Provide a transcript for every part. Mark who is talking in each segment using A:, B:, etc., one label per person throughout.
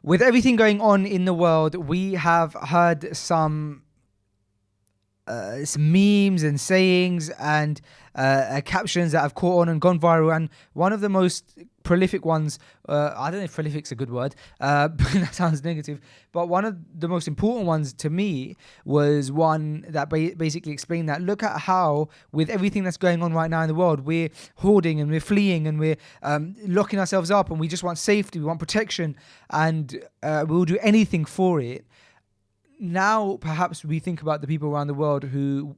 A: with everything going on in the world, we have heard some memes and sayings and captions that have caught on and gone viral. And one of the most prolific ones, I don't know if prolific's a good word, but that sounds negative, but one of the most important ones to me was one that basically explained that look at how, with everything that's going on right now in the world, we're hoarding and we're fleeing and we're locking ourselves up, and we just want safety, we want protection, and we'll do anything for it. Now, perhaps we think about the people around the world who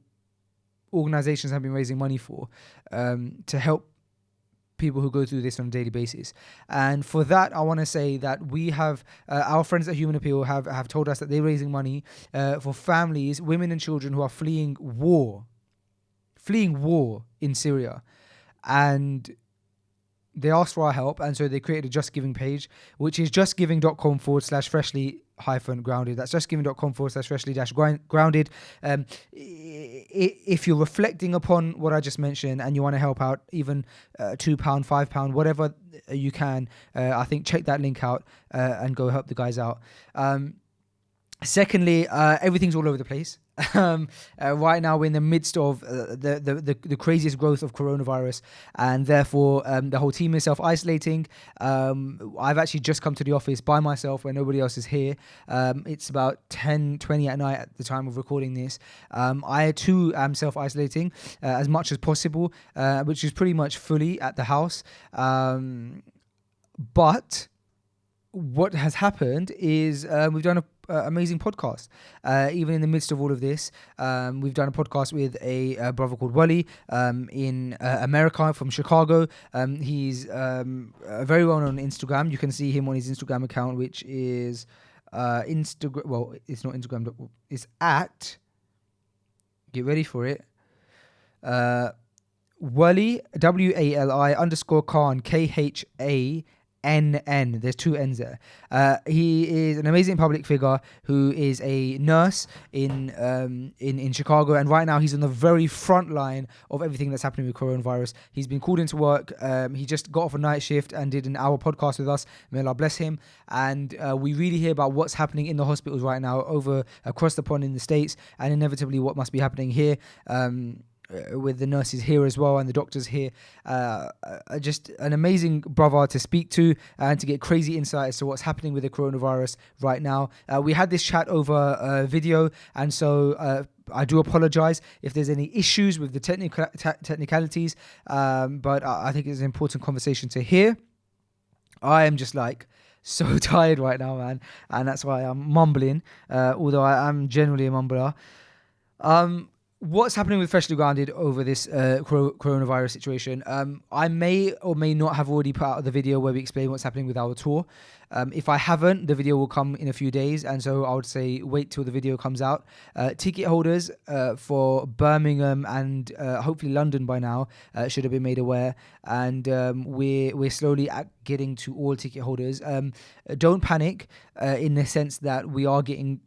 A: organizations have been raising money for to help people who go through this on a daily basis. And for that, I want to say that we have, our friends at Human Appeal have told us that they're raising money for families, women and children who are fleeing war in Syria. And they asked for our help, and so they created a Just Giving page, which is justgiving.com/freshly-grounded. That's justgiving.com/freshly-grounded. If you're reflecting upon what I just mentioned and you want to help out, even £2, £5, whatever you can, I think check that link out and go help the guys out. Secondly, everything's all over the place. Right now, we're in the midst of the craziest growth of coronavirus, and therefore the whole team is self-isolating. I've actually just come to the office by myself where nobody else is here. It's about 10:20 at night at the time of recording this. I too am self-isolating as much as possible, which is pretty much fully at the house. But what has happened is we've done a amazing podcast. Even in the midst of all of this, we've done a podcast with a brother called Wali in America, from Chicago. He's very well known on Instagram. You can see him on his Instagram account, which is Instagram. Well, it's not Instagram. It's at. Get ready for it. Wali, WALI_Khan, KHANN. There's two N's there. He is an amazing public figure who is a nurse in Chicago, and right now he's on the very front line of everything that's happening with coronavirus. He's been called into work. He just got off a night shift and did an hour podcast with us. May Allah bless him. And we really hear about what's happening in the hospitals right now across the pond in the States, and inevitably what must be happening here. With the nurses here as well and the doctors here. Just an amazing brother to speak to and to get crazy insight as to what's happening with the coronavirus right now. We had this chat over video, and so I do apologize if there's any issues with the technicalities, but I think it's an important conversation to hear. I am just so tired right now, man, and that's why I'm mumbling, although I am generally a mumbler. What's happening with Freshly Grounded over this coronavirus situation? I may or may not have already put out the video where we explain what's happening with our tour. If I haven't, the video will come in a few days, and so I would say wait till the video comes out. Ticket holders for Birmingham and hopefully London by now should have been made aware, and we're slowly getting to all ticket holders. Don't panic in the sense that we are getting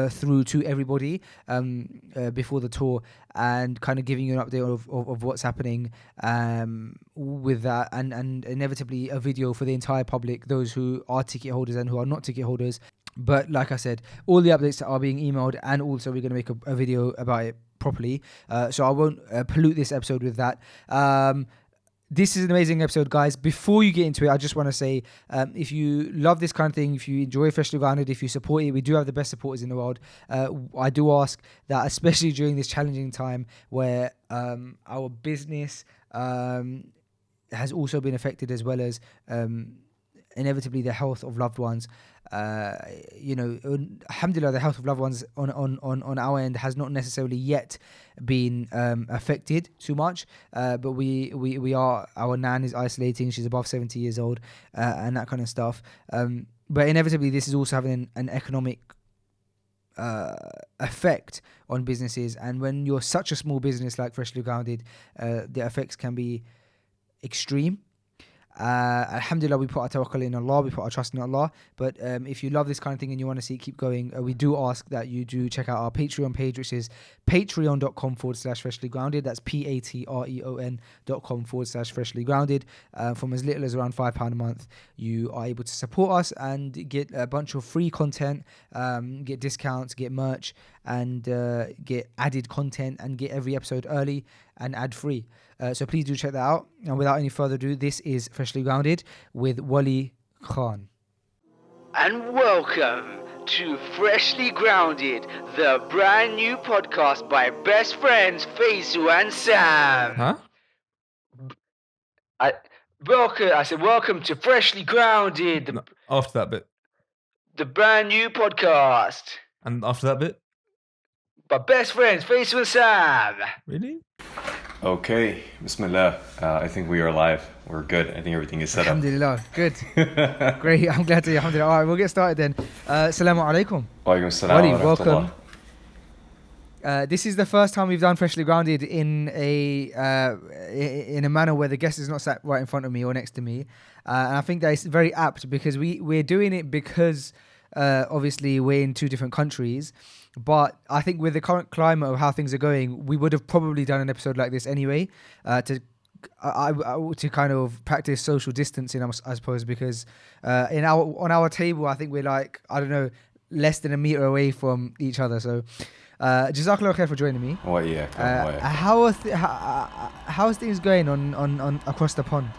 A: through to everybody before the tour, and kind of giving you an update of what's happening with that, and inevitably a video for the entire public, those who are ticket holders and who are not ticket holders. But like I said, all the updates are being emailed, and also we're going to make a video about it properly, so I won't pollute this episode with that. This is an amazing episode, guys. Before you get into it, I just want to say, if you love this kind of thing, if you enjoy Freshly Grounded, if you support it, we do have the best supporters in the world. I do ask that, especially during this challenging time where our business has also been affected, as well as inevitably the health of loved ones. Alhamdulillah, the health of loved ones on our end has not necessarily yet been affected too much, but we are, our nan is isolating, she's above 70 years old, and that kind of stuff, but inevitably this is also having an economic effect on businesses, and when you're such a small business like Freshly Grounded, the effects can be extreme. Alhamdulillah, we put our tawakkul in Allah, we put our trust in Allah. But if you love this kind of thing and you want to see it keep going, we do ask that you do check out our Patreon page, which is patreon.com/freshly grounded. That's patreon.com/freshly grounded. From as little as around £5 a month, you are able to support us and get a bunch of free content, get discounts, get merch, and get added content and get every episode early and ad free. So please do check that out. And without any further ado, this is Freshly Grounded with Wali Khan.
B: And welcome to Freshly Grounded, the brand new podcast by best friends Faisal and Sam.
C: Huh?
B: I said welcome to Freshly Grounded,
C: No, after that bit.
B: the brand new podcast
C: And after that bit?
B: by best friends Faisal and Sam.
C: Really?
D: Okay, Bismillah. I think we are live. We're good. I think everything is set up.
A: Alhamdulillah. Good. Great. I'm glad to hear. Alhamdulillah. All right, we'll get started then. Assalamu alaikum.
D: Walaikum salam
A: Wali,
D: wa rahmatullah.
A: welcome. This is the first time we've done Freshly Grounded in a manner where the guest is not sat right in front of me or next to me. And I think that is very apt because we're doing it because obviously we're in two different countries. But I think with the current climate of how things are going, we would have probably done an episode like this anyway to kind of practice social distancing, I suppose, because on our table, I think we're like, I don't know, less than a meter away from each other. So Jazakallah khair for joining me.
D: Oh, yeah.
A: How's things going on across the pond?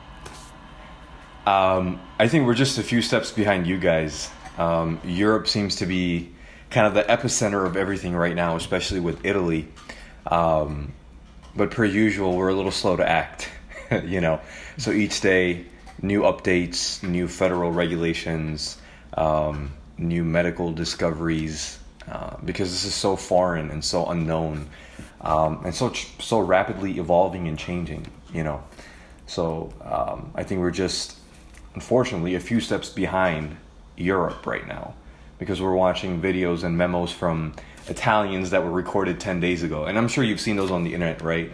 D: I think we're just a few steps behind you guys. Europe seems to be kind of the epicenter of everything right now, especially with Italy. But per usual, we're a little slow to act, you know. So each day, new updates, new federal regulations, new medical discoveries, because this is so foreign and so unknown, and so rapidly evolving and changing, you know. So I think we're just, unfortunately, a few steps behind Europe right now, because we're watching videos and memos from Italians that were recorded 10 days ago. And I'm sure you've seen those on the internet, right?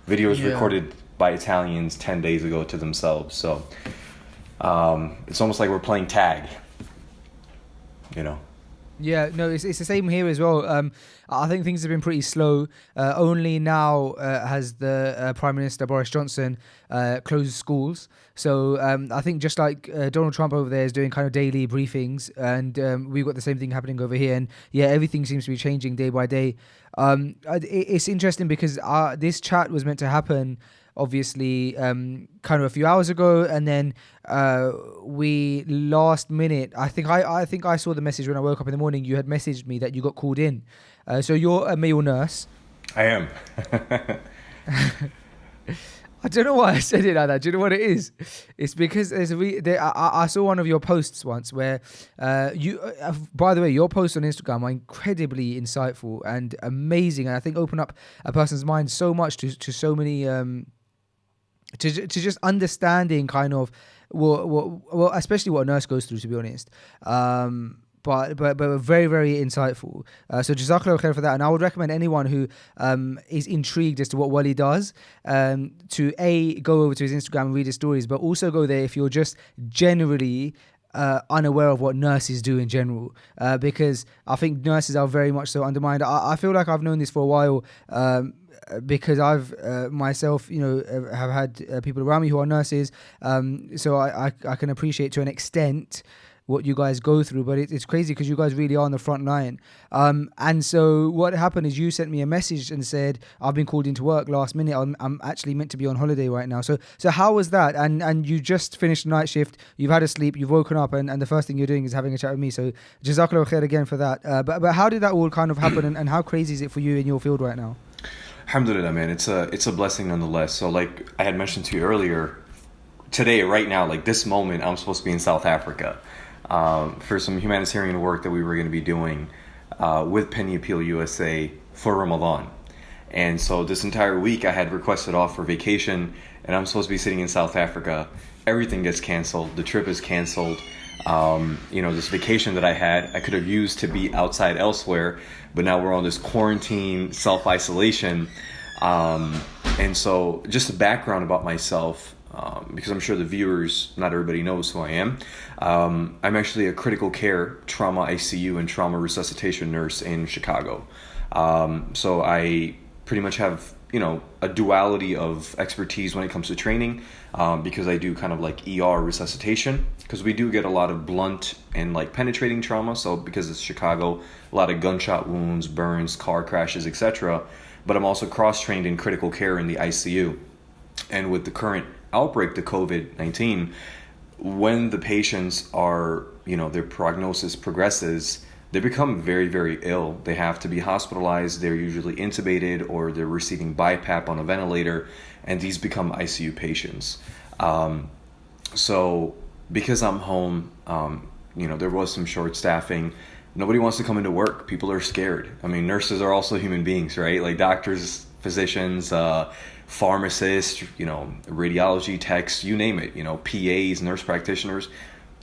D: Videos recorded by Italians 10 days ago to themselves. So it's almost like we're playing tag, you know?
A: Yeah, no, it's the same here as well. I think things have been pretty slow. Only now has the Prime Minister Boris Johnson closed schools. So I think just like Donald Trump over there is doing kind of daily briefings, and we've got the same thing happening over here. And yeah, everything seems to be changing day by day. It's interesting because this chat was meant to happen obviously kind of a few hours ago, and then we last minute, I think I saw the message when I woke up in the morning. You had messaged me that you got called in, so you're a male nurse.
D: I am.
A: I don't know why I said it like that. Do you know what it is? It's because I saw one of your posts once where you, by the way, your posts on Instagram are incredibly insightful and amazing, and I think open up a person's mind so much to so many to just understanding kind of well, especially what a nurse goes through, to be honest. But very, very insightful. So Jazakallah khair for that. And I would recommend anyone who is intrigued as to what Wali does to go over to his Instagram and read his stories, but also go there if you're just generally unaware of what nurses do in general, because I think nurses are very much so undermined. I feel like I've known this for a while, because I've myself, have had people around me who are nurses, so I can appreciate to an extent what you guys go through, but it's crazy because you guys really are on the front line. And so what happened is you sent me a message and said, I've been called into work last minute. I'm actually meant to be on holiday right now. So how was that? And you just finished night shift, you've had a sleep, you've woken up, and the first thing you're doing is having a chat with me. So Jazakallah khair again for that. But how did that all kind of happen, and how crazy is it for you in your field right now?
D: Alhamdulillah, man. It's a blessing nonetheless. So like I had mentioned to you earlier, today, right now, like this moment, I'm supposed to be in South Africa for some humanitarian work that we were going to be doing with Penny Appeal USA for Ramadan. And so this entire week I had requested off for vacation, and I'm supposed to be sitting in South Africa. Everything gets canceled. The trip is canceled. This vacation that I had, I could have used to be outside elsewhere, but now we're on this quarantine, self-isolation. And so just a background about myself. because I'm sure the viewers, not everybody knows who I am. I'm actually a critical care, trauma ICU, and trauma resuscitation nurse in Chicago. So I pretty much have, a duality of expertise when it comes to training, because I do kind of like ER resuscitation, because we do get a lot of blunt and like penetrating trauma. So because it's Chicago, a lot of gunshot wounds, burns, car crashes, etc. But I'm also cross-trained in critical care in the ICU. And with the current outbreak, the COVID-19, when the patients are, their prognosis progresses, they become very, very ill. They have to be hospitalized. They're usually intubated or they're receiving BiPAP on a ventilator, and these become ICU patients. So because I'm home, there was some short staffing. Nobody wants to come into work. People are scared. I mean, nurses are also human beings, right? Like doctors, physicians, pharmacists, radiology techs, you name it, PAs, nurse practitioners.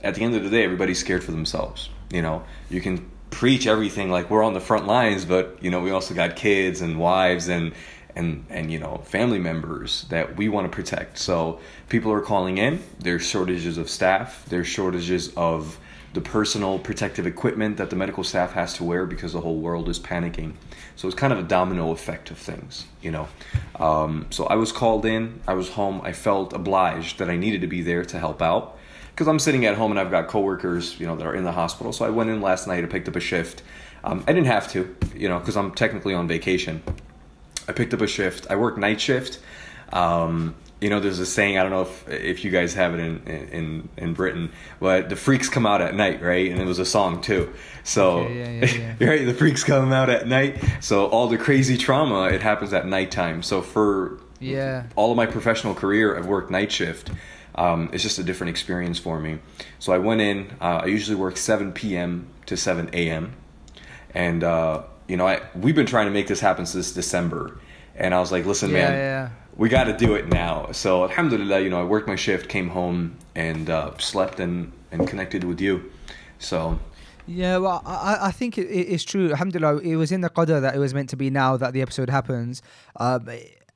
D: At the end of the day, everybody's scared for themselves. You can preach everything like we're on the front lines, but we also got kids and wives and family members that we want to protect. So people are calling in. There's shortages of staff. There's shortages of the personal protective equipment that the medical staff has to wear because the whole world is panicking. So it's kind of a domino effect of things, So I was called in. I was home. I felt obliged that I needed to be there to help out, because I'm sitting at home and I've got coworkers, that are in the hospital. So I went in last night. I picked up a shift. I didn't have to, because I'm technically on vacation. I picked up a shift. I work night shift. There's a saying, I don't know if you guys have it in Britain, but the freaks come out at night, right? And it was a song too. So,
A: yeah.
D: right, the freaks come out at night. So all the crazy trauma, it happens at nighttime. So for all of my professional career, I've worked night shift. It's just a different experience for me. So I went in. I usually work 7 p.m. to 7 a.m. And we've been trying to make this happen since December. And I was like, listen, man, we got to do it now. So alhamdulillah, I worked my shift, came home, and slept and connected with you. So.
A: Yeah, well, I think it's true. Alhamdulillah, it was in the qadr that it was meant to be now that the episode happens.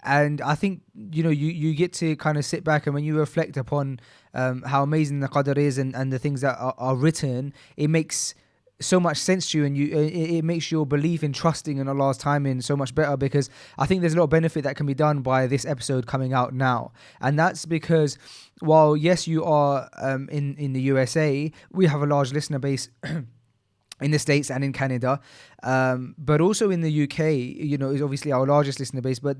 A: And I think, you get to kind of sit back, and when you reflect upon how amazing the qadr is and the things that are written, it makes so much sense to you, and it makes your belief in trusting in Allah's timing so much better, because I think there's a lot of benefit that can be done by this episode coming out now. And that's because while, yes, you are in the USA, we have a large listener base in the States and in Canada, but also in the UK, is obviously our largest listener base. But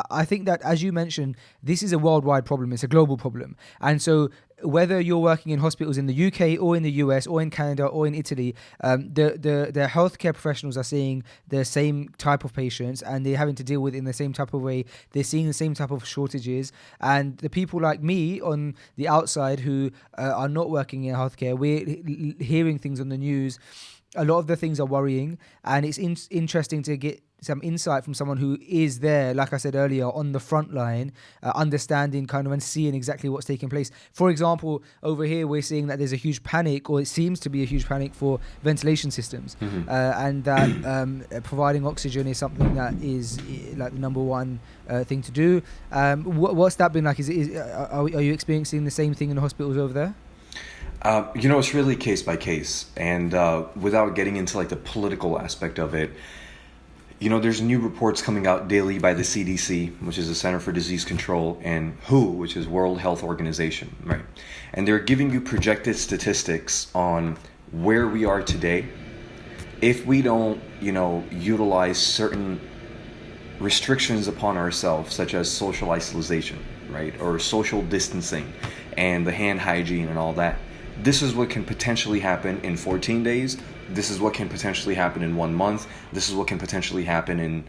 A: I think that, as you mentioned, this is a worldwide problem. It's a global problem. And so whether you're working in hospitals in the UK or in the US or in Canada or in Italy, the healthcare professionals are seeing the same type of patients, and they're having to deal with it in the same type of way. They're seeing the same type of shortages. And the people like me on the outside who are not working in healthcare, we're hearing things on the news. A lot of the things are worrying, and it's interesting to get some insight from someone who is there, like I said earlier, on the front line, understanding kind of and seeing exactly what's taking place. For example, over here we're seeing that there's a huge panic, or it seems to be a huge panic, for ventilation systems, and that providing oxygen is something that is like the number one thing to do. What's that been like? Are you experiencing the same thing in the hospitals over there?
D: It's really case by case, and without getting into like the political aspect of it, there's new reports coming out daily by the CDC, which is the Center for Disease Control, and WHO, which is World Health Organization, right? And they're giving you projected statistics on where we are today if we don't, utilize certain restrictions upon ourselves, such as social isolation, right? Or social distancing and the hand hygiene and all that. This is what can potentially happen in 14 days. This is what can potentially happen in 1 month. This is what can potentially happen in,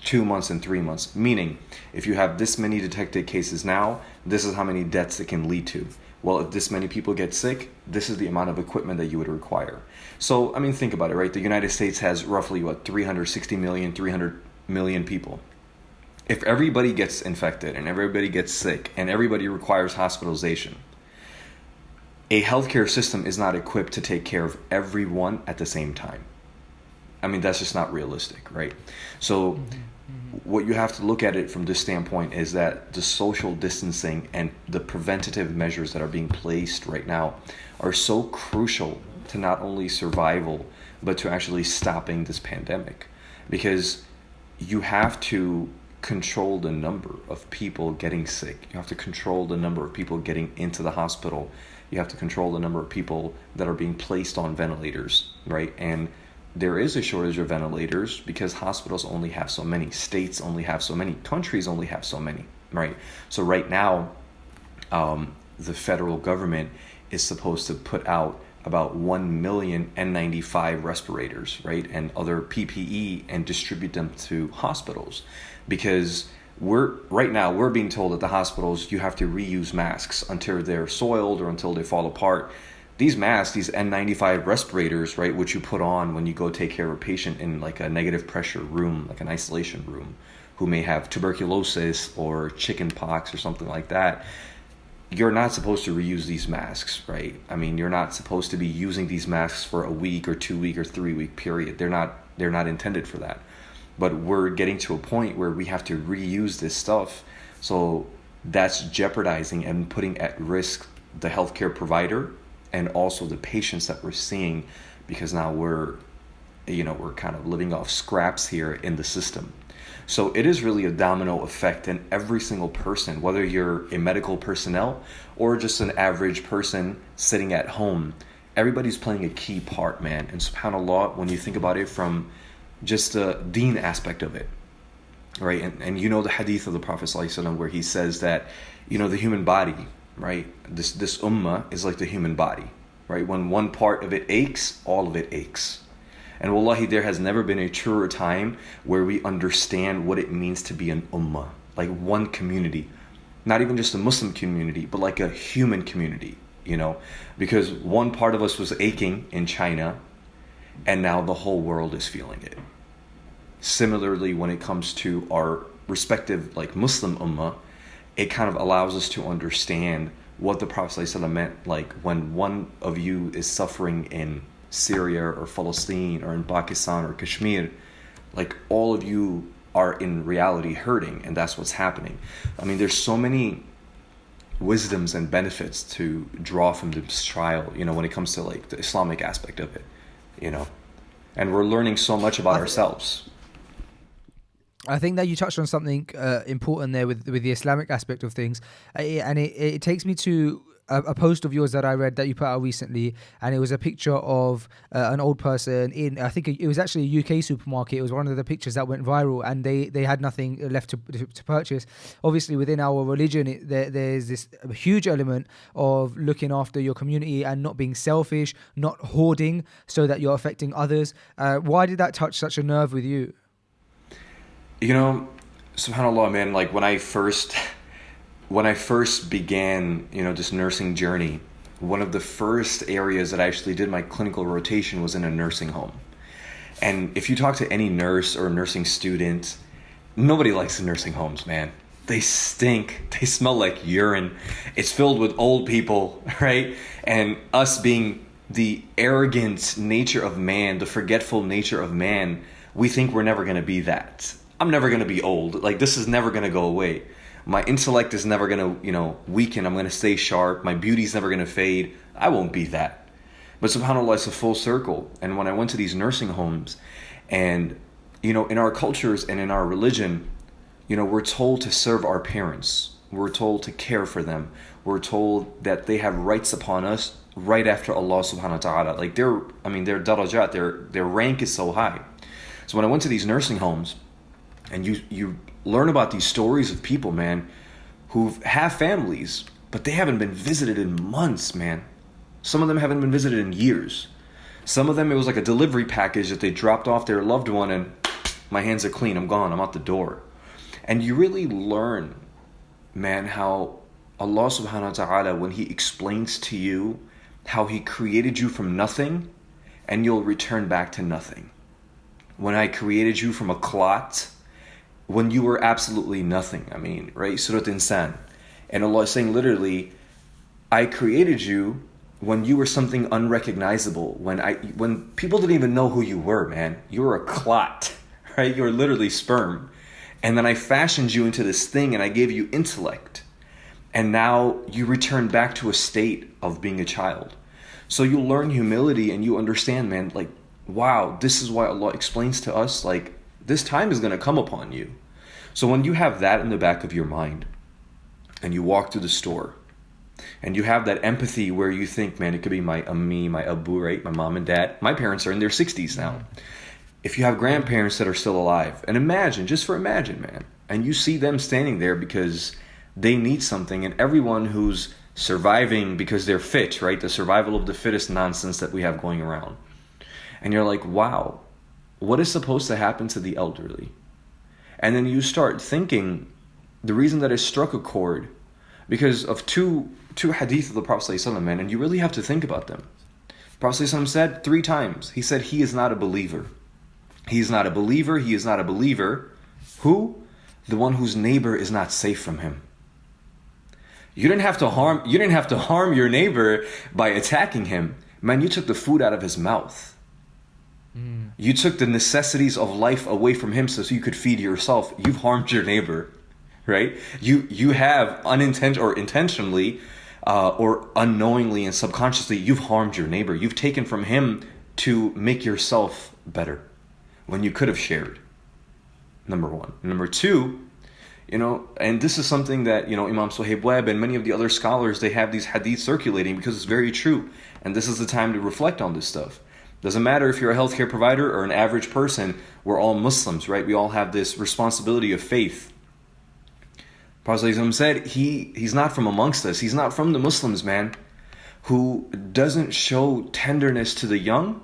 D: 2 months and 3 months. Meaning, if you have this many detected cases now, this is how many deaths it can lead to. Well, if this many people get sick, this is the amount of equipment that you would require. So, think about it, right? The United States has roughly, 360 million, 300 million people. If everybody gets infected and everybody gets sick and everybody requires hospitalization, a healthcare system is not equipped to take care of everyone at the same time. I mean, that's just not realistic, right? So what you have to look at it from this standpoint is that the social distancing and the preventative measures that are being placed right now are so crucial to not only survival, but to actually stopping this pandemic. Because you have to control the number of people getting sick. You have to control the number of people getting into the hospital. You have to control the number of people that are being placed on ventilators, right? And there is a shortage of ventilators because hospitals only have so many, states only have so many, countries only have so many, right? So right now, the federal government is supposed to put out about 1 million N95 respirators, right, and other PPE, and distribute them to hospitals, because right now we're being told that the hospitals, you have to reuse masks until they're soiled or until they fall apart. These masks, these N95 respirators, right, which you put on when you go take care of a patient in like a negative pressure room, like an isolation room, who may have tuberculosis or chicken pox or something like that, you're not supposed to reuse these masks, right? I mean, you're not supposed to be using these masks for a week or 2 week or 3 week period. They're not intended for that. But we're getting to a point where we have to reuse this stuff. So that's jeopardizing and putting at risk the healthcare provider and also the patients that we're seeing, because now we're kind of living off scraps here in the system. So it is really a domino effect, and every single person, whether you're a medical personnel or just an average person sitting at home, everybody's playing a key part, man. And subhanAllah, when you think about it from just the deen aspect of it, right? And you know the hadith of the Prophet ﷺ where he says that, the human body, right? This ummah is like the human body, right? When one part of it aches, all of it aches. And wallahi, there has never been a truer time where we understand what it means to be an ummah, like one community, not even just a Muslim community, but like a human community, because one part of us was aching in China, and now the whole world is feeling it. Similarly, when it comes to our respective like Muslim ummah, it kind of allows us to understand what the Prophet ﷺ meant, like when one of you is suffering in Syria or Palestine or in Pakistan or Kashmir, like all of you are in reality hurting, and that's what's happening. I mean, there's so many wisdoms and benefits to draw from this trial, when it comes to like the Islamic aspect of it, and we're learning so much about ourselves.
A: I think that you touched on something important there with the Islamic aspect of things, and it takes me to a post of yours that I read that you put out recently, and it was a picture of an old person in, I think it was actually a UK supermarket. It was one of the pictures that went viral, and they had nothing left to purchase. Obviously, within our religion, there's this huge element of looking after your community and not being selfish, not hoarding so that you're affecting others. Why did that touch such a nerve with you?
D: SubhanAllah, man, like when I first began, this nursing journey, one of the first areas that I actually did my clinical rotation was in a nursing home. And if you talk to any nurse or nursing student, nobody likes the nursing homes, man. They stink. They smell like urine. It's filled with old people, right? And us being the arrogant nature of man, the forgetful nature of man, we think we're never going to be that. I'm never going to be old. Like, this is never going to go away. My intellect is never going to, weaken. I'm going to stay sharp. My beauty's never going to fade. I won't be that. But subhanAllah, it's a full circle. And when I went to these nursing homes, and, in our cultures and in our religion, we're told to serve our parents. We're told to care for them. We're told that they have rights upon us right after Allah subhanahu wa ta'ala. Like, their darajat, their rank is so high. So when I went to these nursing homes, and you learn about these stories of people, man, who have families, but they haven't been visited in months, man. Some of them haven't been visited in years. Some of them, it was like a delivery package that they dropped off their loved one, and my hands are clean, I'm gone, I'm out the door. And you really learn, man, how Allah subhanahu wa ta'ala, when He explains to you how He created you from nothing, and you'll return back to nothing. When I created you from a clot, when you were absolutely nothing. I mean, right? Surat Insan. And Allah is saying literally, I created you when you were something unrecognizable, when people didn't even know who you were, man. You were a clot, right? You were literally sperm. And then I fashioned you into this thing and I gave you intellect. And now you return back to a state of being a child. So you learn humility and you understand, man, like, wow, this is why Allah explains to us, like, this time is going to come upon you. So when you have that in the back of your mind and you walk through the store and you have that empathy where you think, man, it could be my ummi, my abu, right? My mom and dad. My parents are in their 60s now. If you have grandparents that are still alive, and imagine, man, and you see them standing there because they need something, and everyone who's surviving because they're fit, right? The survival of the fittest nonsense that we have going around. And you're like, wow, what is supposed to happen to the elderly? And then you start thinking, the reason that it struck a chord, because of two hadith of the Prophet ﷺ, man, and you really have to think about them. The Prophet ﷺ said 3 times, he said, he is not a believer. He is not a believer, he is not a believer. Who? The one whose neighbor is not safe from him. You didn't have to harm your neighbor by attacking him. Man, you took the food out of his mouth. You took the necessities of life away from him so you could feed yourself. You've harmed your neighbor, right? You have intentionally or unknowingly and subconsciously, you've harmed your neighbor. You've taken from him to make yourself better when you could have shared. Number 1. Number 2, and this is something that, Imam Suhaib Webb and many of the other scholars, they have these hadith circulating because it's very true. And this is the time to reflect on this stuff. Doesn't matter if you're a healthcare provider or an average person, we're all Muslims, right? We all have this responsibility of faith. Prophet ﷺ said, he's not from amongst us. He's not from the Muslims, man, who doesn't show tenderness to the young,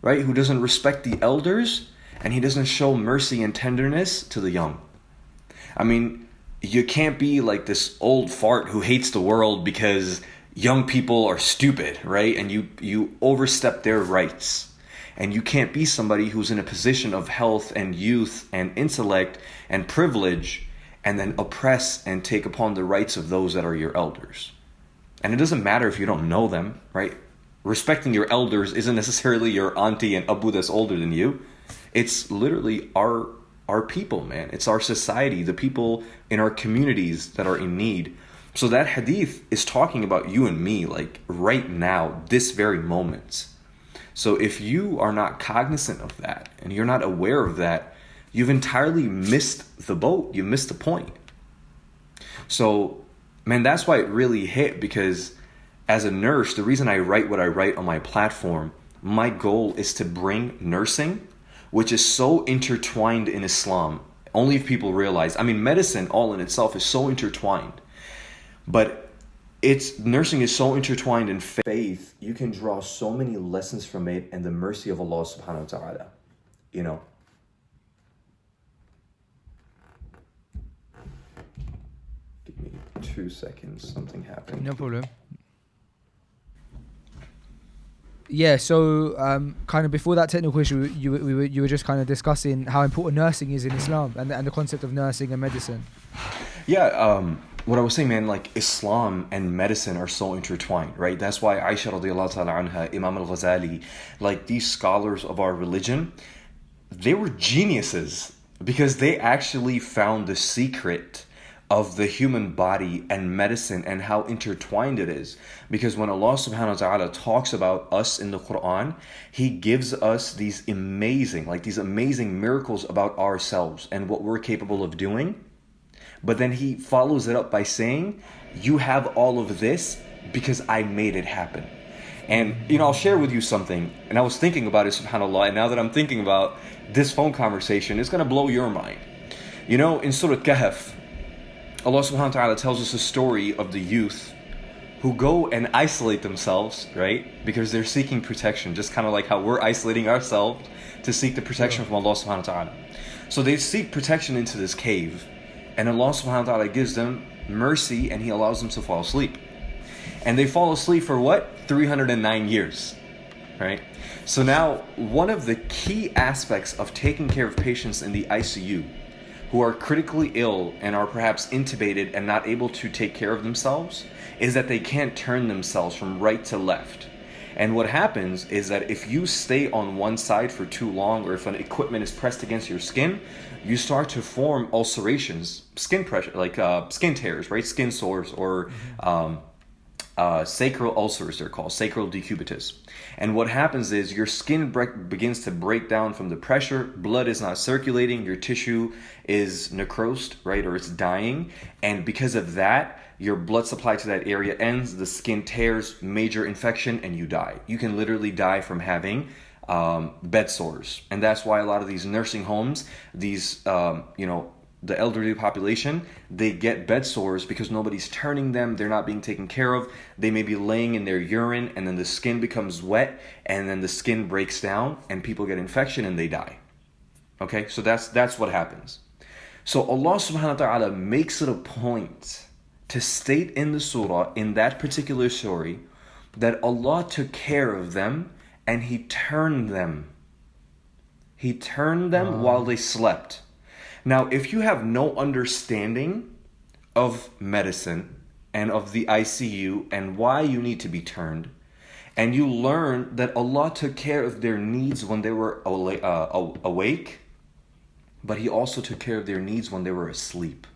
D: right? Who doesn't respect the elders, and he doesn't show mercy and tenderness to the young. I mean, you can't be like this old fart who hates the world because young people are stupid, right? And you overstep their rights. And you can't be somebody who's in a position of health and youth and intellect and privilege and then oppress and take upon the rights of those that are your elders. And it doesn't matter if you don't know them, right? Respecting your elders isn't necessarily your auntie and abu that's older than you. It's literally our people, man. It's our society, the people in our communities that are in need. So that hadith is talking about you and me, like right now, this very moment. So if you are not cognizant of that and you're not aware of that, you've entirely missed the boat. You missed the point. So, man, that's why it really hit, because as a nurse, the reason I write what I write on my platform, my goal is to bring nursing, which is so intertwined in Islam. Only if people realize, medicine all in itself is so intertwined. But nursing is so intertwined in faith, you can draw so many lessons from it and the mercy of Allah subhanahu wa ta'ala. Give me 2 seconds, something happened.
A: No problem. Yeah, so kind of before that technical issue, you were just kind of discussing how important nursing is in Islam and the concept of nursing and medicine.
D: Yeah, what I was saying, man, like Islam and medicine are so intertwined, right? That's why Aisha radiallahu ta'ala anha, Imam al-Ghazali, like these scholars of our religion, they were geniuses because they actually found the secret of the human body and medicine and how intertwined it is. Because when Allah subhanahu wa ta'ala talks about us in the Quran, He gives us these amazing miracles about ourselves and what we're capable of doing. But then He follows it up by saying, you have all of this because I made it happen. And, I'll share with you something. And I was thinking about it, subhanAllah. And now that I'm thinking about this phone conversation, it's going to blow your mind. In Surah Kahf, Allah subhanahu wa ta'ala tells us a story of the youth who go and isolate themselves, right? Because they're seeking protection, just kind of like how we're isolating ourselves to seek the protection from Allah subhanahu wa ta'ala. So they seek protection into this cave, and Allah subhanahu wa ta'ala gives them mercy and He allows them to fall asleep. And they fall asleep for what? 309 years, right? So now, one of the key aspects of taking care of patients in the ICU who are critically ill and are perhaps intubated and not able to take care of themselves is that they can't turn themselves from right to left. And what happens is that if you stay on one side for too long, or if an equipment is pressed against your skin, you start to form ulcerations, skin pressure, like skin tears, right? Skin sores, or sacral ulcers, they're called, sacral decubitus. And what happens is your skin begins to break down from the pressure, blood is not circulating, your tissue is necrosed, right, or it's dying, and because of that, your blood supply to that area ends, the skin tears, major infection, and you die. You can literally die from having bed sores. And that's why a lot of these nursing homes, these, the elderly population, they get bed sores because nobody's turning them, they're not being taken care of, they may be laying in their urine, and then the skin becomes wet, and then the skin breaks down, and people get infection and they die. Okay, so that's what happens. So Allah subhanahu wa ta'ala makes it a point to state in the surah, in that particular story, that Allah took care of them and He turned them. He turned them while they slept. Now, if you have no understanding of medicine and of the ICU and why you need to be turned, and you learn that Allah took care of their needs when they were awake, but He also took care of their needs when they were asleep,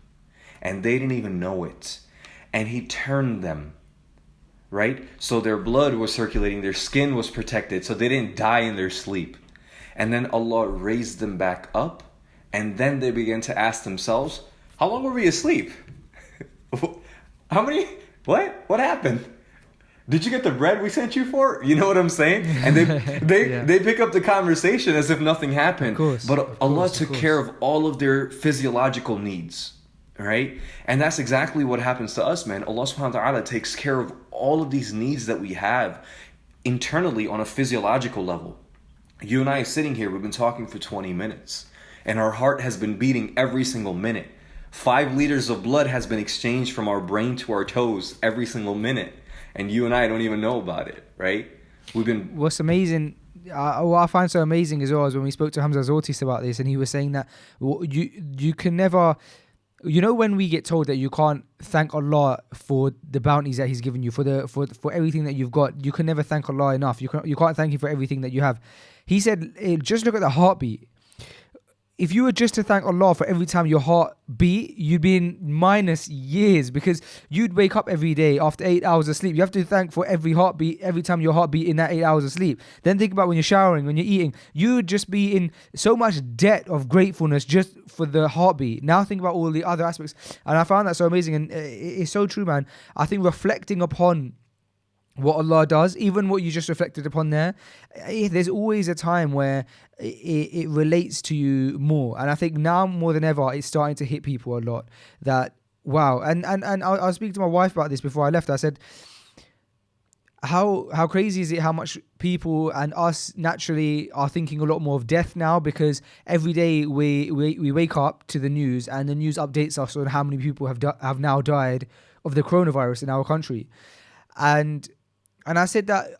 D: and they didn't even know it, and He turned them, right? So their blood was circulating, their skin was protected, so they didn't die in their sleep. And then Allah raised them back up, and then they began to ask themselves, how long were we asleep? How many? What happened? Did you get the bread we sent you for? You know what I'm saying? And they pick up the conversation as if nothing happened. But Allah took care of all of their physiological needs, right? And that's exactly what happens to us, man. Allah subhanahu wa ta'ala takes care of all of these needs that we have internally on a physiological level. You and I are sitting here, we've been talking for 20 minutes. And our heart has been beating every single minute. 5 liters of blood has been exchanged from our brain to our toes every single minute. And you and I don't even know about it, right?
A: What's amazing, what I find so amazing as well is when we spoke to Hamza Zortis about this, and he was saying that you can never, when we get told that you can't thank Allah for the bounties that He's given you, for everything that you've got, you can never thank Allah enough. You can't thank Him for everything that you have. He said, just look at the heartbeat. If you were just to thank Allah for every time your heart beat, you'd be in minus years, because you'd wake up every day after 8 hours of sleep. You have to thank for every heartbeat, every time your heart beat in that 8 hours of sleep. Then think about when you're showering, when you're eating, you would just be in so much debt of gratefulness just for the heartbeat. Now think about all the other aspects. And I found that so amazing, and it's so true, man. I think reflecting upon what Allah does, even what you just reflected upon there, there's always a time where it relates to you more. And I think now more than ever, it's starting to hit people a lot that, wow. And I was speaking to my wife about this before I left. I said, how crazy is it how much people and us naturally are thinking a lot more of death now, because every day we wake up to the news, and the news updates us on how many people have now died of the coronavirus in our country. And I said that,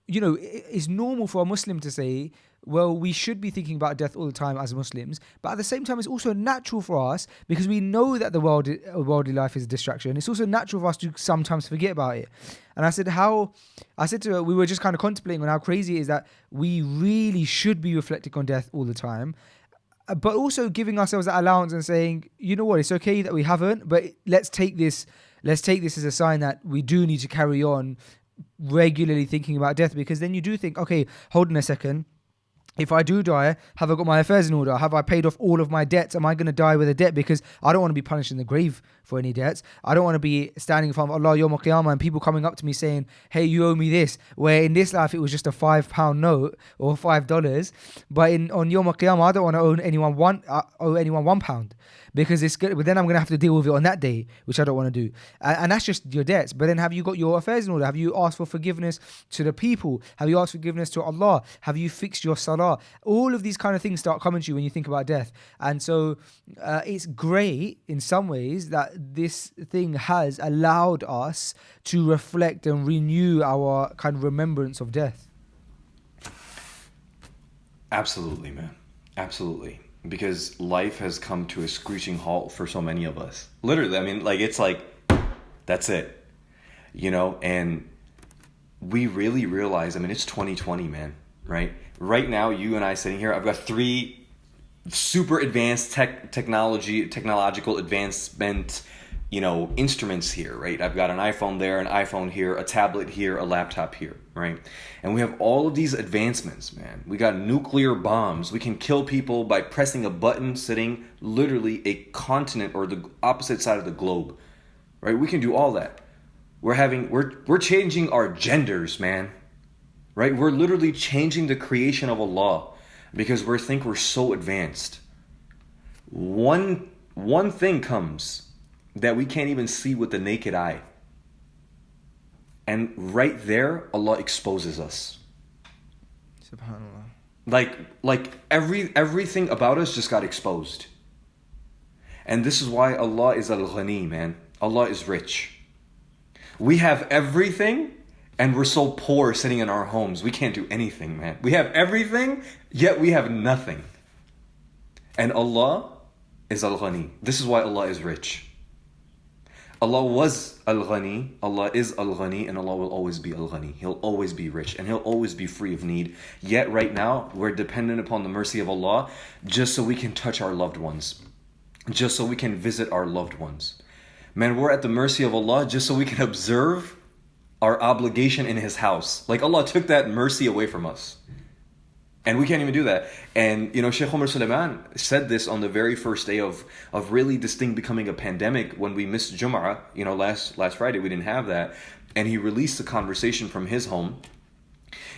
A: it's normal for a Muslim to say, well, we should be thinking about death all the time as Muslims. But at the same time, it's also natural for us, because we know that the worldly life is a distraction. It's also natural for us to sometimes forget about it. And I said to her, we were just kind of contemplating on how crazy it is that we really should be reflecting on death all the time, but also giving ourselves that allowance and saying, you know what, it's okay that we haven't, but let's take this as a sign that we do need to carry on regularly thinking about death. Because then you do think, okay, hold on a second, if I do die, have I got my affairs in order? Have I paid off all of my debts? Am I going to die with a debt? Because I don't want to be punished in the grave for any debts. I don't want to be standing in front of Allah Yawm al-Qiyamah and people coming up to me saying, hey, you owe me this, where in this life it was just a £5 note or $5, but on Yawm al-Qiyamah I don't want to owe anyone £1, because it's good. But then I'm going to have to deal with it on that day, which I don't want to do. And that's just your debts. But then have you got your affairs in order? Have you asked for forgiveness to the people? Have you asked forgiveness to Allah? Have you fixed your salah? All of these kind of things start coming to you when you think about death. And so it's great in some ways that this thing has allowed us to reflect and renew our kind of remembrance of death.
D: Absolutely, man. Absolutely. because life has come to a screeching halt for so many of us. Literally, I mean, like, it's like, that's it, you know? And we really realize, I mean, it's 2020, man, right? Right now, you and I sitting here, I've got 3 super advanced technological advancement, you know, instruments here, right? I've got an iPhone there, an iPhone here, a tablet here, a laptop here, right? And we have all of these advancements, man. We got nuclear bombs. We can kill people by pressing a button sitting literally a continent or the opposite side of the globe, right? We can do all that. We're changing our genders, man, right? We're literally changing the creation of Allah because we think we're so advanced. One thing comes that we can't even see with the naked eye. And right there, Allah exposes us.
A: SubhanAllah.
D: Like everything about us just got exposed. And this is why Allah is Al-Ghani, man. Allah is rich. We have everything, and we're so poor sitting in our homes. We can't do anything, man. We have everything, yet we have nothing. And Allah is Al-Ghani. This is why Allah is rich. Allah was Al-Ghani, Allah is Al-Ghani, and Allah will always be Al-Ghani. He'll always be rich, and He'll always be free of need. Yet right now, we're dependent upon the mercy of Allah just so we can touch our loved ones. Just so we can visit our loved ones. Man, we're at the mercy of Allah just so we can observe our obligation in His house. Like, Allah took that mercy away from us. And we can't even do that. And, you know, Sheikh Omar Suleiman said this on the very first day of really this thing becoming a pandemic when we missed Jum'ah. You know, last Friday we didn't have that. And he released a conversation from his home.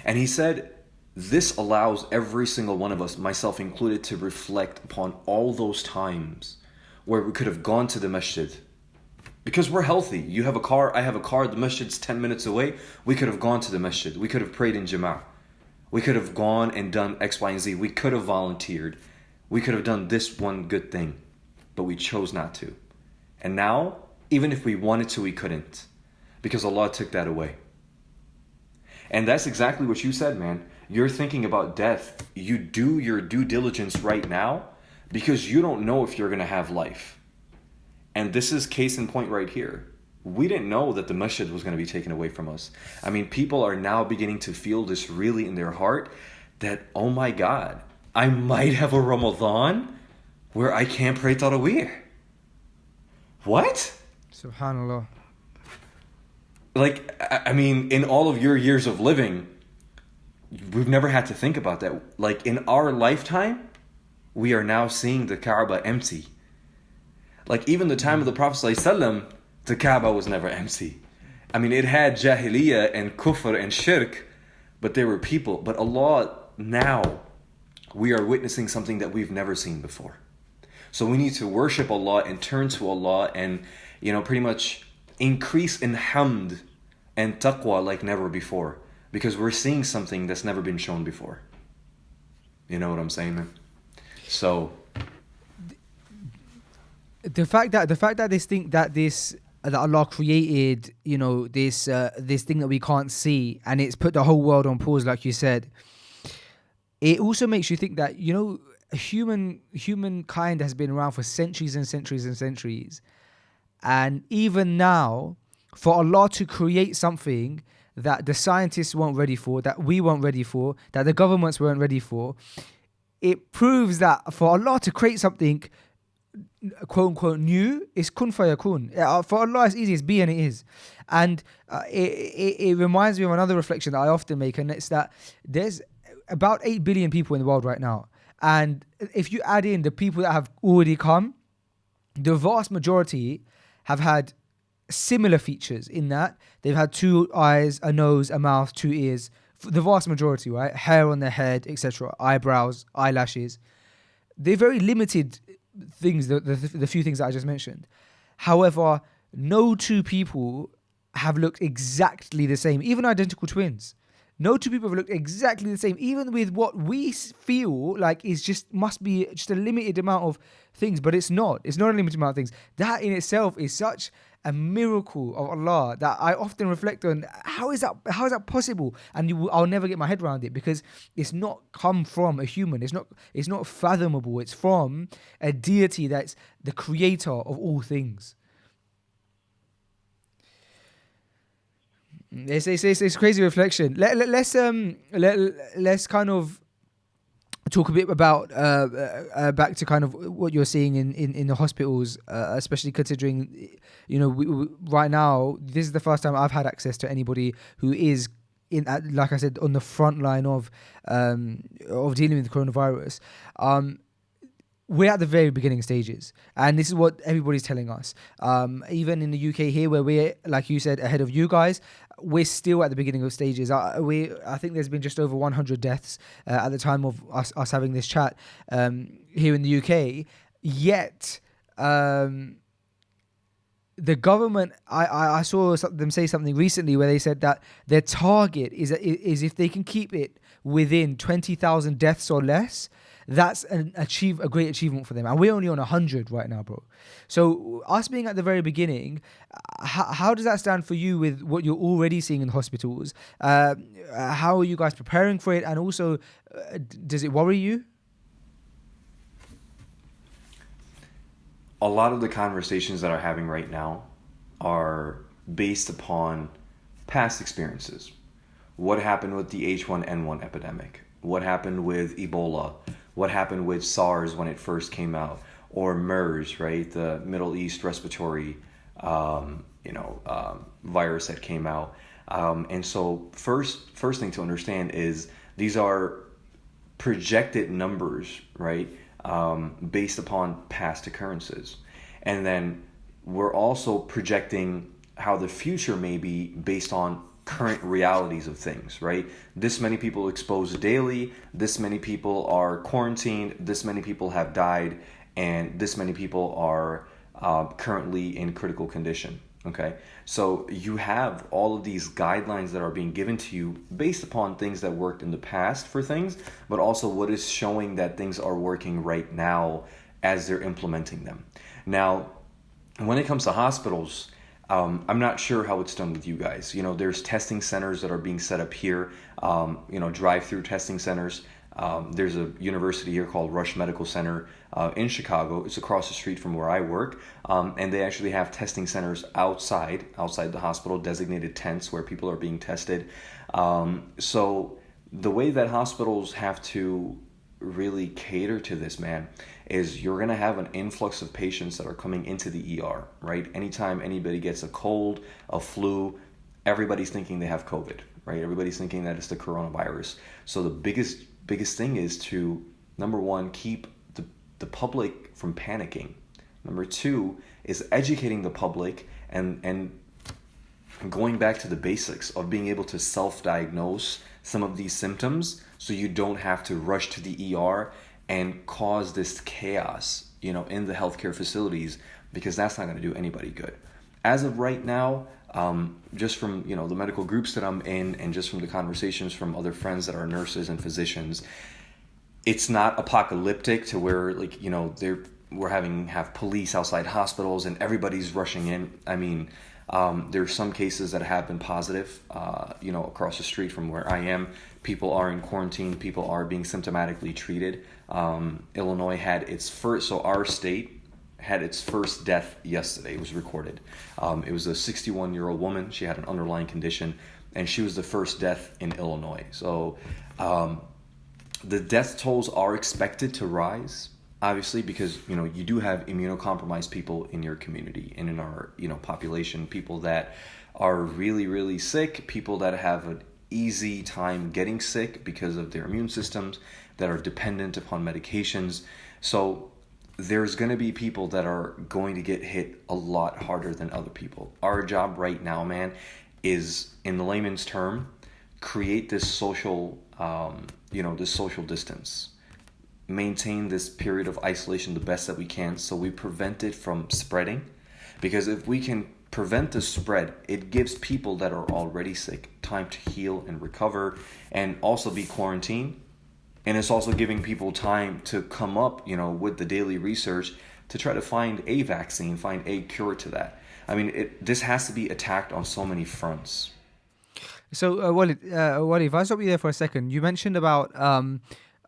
D: And he said, this allows every single one of us, myself included, to reflect upon all those times where we could have gone to the masjid. Because we're healthy. You have a car, I have a car, the masjid's 10 minutes away. We could have gone to the masjid. We could have prayed in Jama'ah. We could have gone and done X, Y, and Z. We could have volunteered. We could have done this one good thing. But we chose not to. And now, even if we wanted to, we couldn't. Because Allah took that away. And that's exactly what you said, man. You're thinking about death. You do your due diligence right now because you don't know if you're going to have life. And this is case in point right here. We didn't know that the masjid was going to be taken away from us. I mean, people are now beginning to feel this really in their heart that, oh my God, I might have a Ramadan where I can't pray Taraweeh. What?
A: SubhanAllah.
D: Like, I mean, in all of your years of living, we've never had to think about that. Like, in our lifetime, we are now seeing the Kaaba empty. Like, even the time of the Prophet ﷺ, the Kaaba was never empty. I mean, it had Jahiliyyah and Kufr and Shirk, but there were people. But Allah, now, we are witnessing something that we've never seen before. So we need to worship Allah and turn to Allah and, you know, pretty much increase in hamd and taqwa like never before. Because we're seeing something that's never been shown before. You know what I'm saying, man? So
A: the fact that Allah created, you know, this thing that we can't see, and it's put the whole world on pause, like you said. It also makes you think that, you know, humankind has been around for centuries and centuries and centuries, and even now, for Allah to create something that the scientists weren't ready for, that we weren't ready for, that the governments weren't ready for, it proves that for Allah to create something quote unquote new is kun fayakun. For Allah it's easy, it's be and it is. And it reminds me of another reflection that I often make, and it's that there's about 8 billion people in the world right now, and if you add in the people that have already come, the vast majority have had similar features in that they've had 2 eyes, a nose, a mouth, 2 ears, the vast majority, right? Hair on their head, etc., eyebrows, eyelashes. They're very limited things, the few things that I just mentioned. However, no 2 people have looked exactly the same, even identical twins. No 2 people have looked exactly the same, even with what we feel like must be just a limited amount of things, but it's not. It's not a limited amount of things. That in itself is such a miracle of Allah that I often reflect on. How is that possible? And I'll never get my head around it, because it's not come from a human. It's not fathomable. It's from a deity that's the creator of all things. It's crazy reflection. Let's kind of talk a bit about back to kind of what you're seeing in the hospitals, especially considering, right now this is the first time I've had access to anybody who is like I said, on the front line of dealing with the coronavirus. We're at the very beginning stages, and this is what everybody's telling us. Even in the UK here, where we're, like you said, ahead of you guys, we're still at the beginning of stages. I think there's been just over 100 deaths at the time of us having this chat here in the UK. Yet, the government, I saw them say something recently where they said that their target is if they can keep it within 20,000 deaths or less, that's a great achievement for them. And we're only on 100 right now, bro. So us being at the very beginning, how does that stand for you with what you're already seeing in hospitals? How are you guys preparing for it? And also, does it worry you?
D: A lot of the conversations that are having right now are based upon past experiences. What happened with the H1N1 epidemic? What happened with Ebola? What happened with SARS when it first came out? Or MERS, right? The Middle East respiratory, virus that came out. And so first thing to understand is these are projected numbers, right? Based upon past occurrences. And then we're also projecting how the future may be based on current realities of things, right? This many people exposed daily, this many people are quarantined, this many people have died, and this many people are currently in critical condition. Okay, so you have all of these guidelines that are being given to you based upon things that worked in the past for things, but also what is showing that things are working right now as they're implementing them. Now, when it comes to hospitals, I'm not sure how it's done with you guys. There's testing centers that are being set up here, drive-through testing centers. There's a university here called Rush Medical Center in Chicago. It's across the street from where I work. And they actually have testing centers outside the hospital, designated tents where people are being tested. So the way that hospitals have to really cater to this, man, is you're going to have an influx of patients that are coming into the ER, right? Anytime anybody gets a cold, a flu, everybody's thinking they have COVID, right? Everybody's thinking that it's the coronavirus. So the biggest thing is to, number one, keep the public from panicking. Number two is educating the public and going back to the basics of being able to self-diagnose some of these symptoms so you don't have to rush to the ER and cause this chaos, in the healthcare facilities, because that's not going to do anybody good. As of right now, just from, the medical groups that I'm in and just from the conversations from other friends that are nurses and physicians, it's not apocalyptic to where, we're have police outside hospitals and everybody's rushing in. I mean, there's some cases that have been positive, across the street from where I am. People are in quarantine. People are being symptomatically treated. Illinois had our state had its first death yesterday. It was recorded. It was a 61-year-old woman. She had an underlying condition, and she was the first death in Illinois. So the death tolls are expected to rise, obviously, because you do have immunocompromised people in your community and in our population, people that are really, really sick, people that have an easy time getting sick because of their immune systems, that are dependent upon medications. So there's going to be people that are going to get hit a lot harder than other people. Our job right now, man, is, in the layman's term, create this social distance, maintain this period of isolation the best that we can so we prevent it from spreading. Because if we can prevent the spread, it gives people that are already sick time to heal and recover and also be quarantined. And it's also giving people time to come up, with the daily research to try to find a vaccine, find a cure to that. I mean, this has to be attacked on so many fronts.
A: So, Wally, if I stop you there for a second, you mentioned about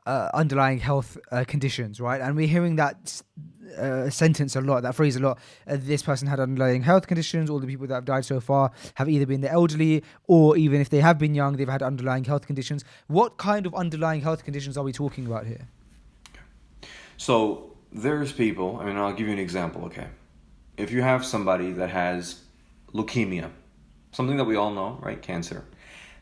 A: underlying health conditions, right? And we're hearing that sentence a lot, that phrase a lot. This person had underlying health conditions. All the people that have died so far have either been the elderly, or even if they have been young, they've had underlying health conditions. What kind of underlying health conditions are we talking about here?
D: So there's people, I mean, I'll give you an example, okay? If you have somebody that has leukemia, something that we all know, right? Cancer.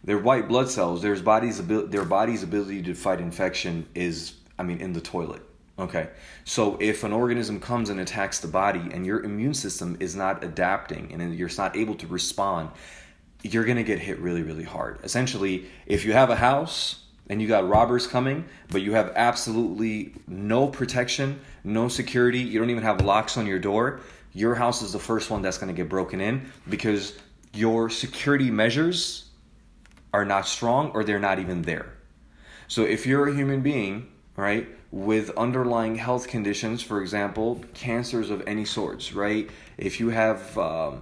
D: Their white blood cells, their body's ability to fight infection is, in the toilet. Okay. So if an organism comes and attacks the body and your immune system is not adapting and you're not able to respond, you're going to get hit really, really hard. Essentially, if you have a house and you got robbers coming, but you have absolutely no protection, no security, you don't even have locks on your door, your house is the first one that's going to get broken in because your security measures are not strong or they're not even there. So if you're a human being, right, with underlying health conditions, for example, cancers of any sorts, right? If you have a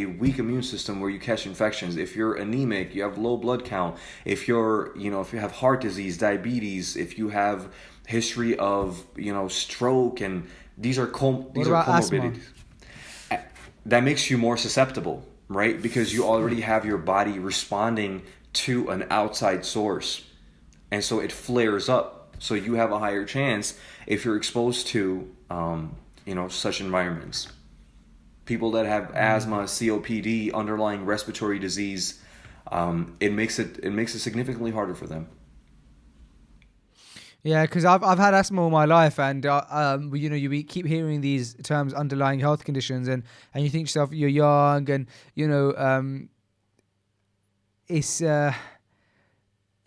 D: weak immune system where you catch infections, if you're anemic, you have low blood count, if if you have heart disease, diabetes, if you have history of, stroke, and these are comorbidities. That makes you more susceptible, right? Because you already have your body responding to an outside source. And so it flares up. So you have a higher chance if you're exposed to, such environments. People that have asthma, COPD, underlying respiratory disease, it makes it significantly harder for them.
A: Yeah, because I've had asthma all my life, and you keep hearing these terms, underlying health conditions, and you think to yourself, you're young, and it's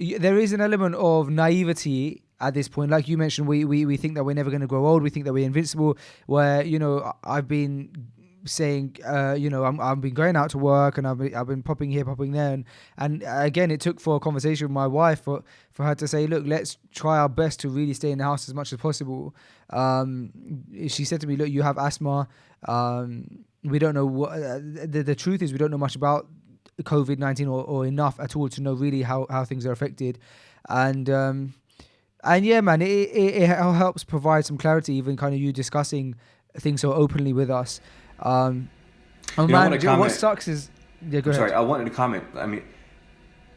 A: there is an element of naivety at this point. Like you mentioned, we think that we're never going to grow old. We think that we're invincible. Where I've been saying, I've been going out to work and I've been popping here, popping there, and again, it took for a conversation with my wife for her to say, look, let's try our best to really stay in the house as much as possible. She said to me, look, you have asthma. We don't know what the truth is. We don't know much about COVID-19 or enough at all to know really how things are affected, and yeah, man, it helps provide some clarity, even kind of you discussing things so openly with us. What sucks is... Yeah, go ahead.
D: Sorry, I wanted to comment.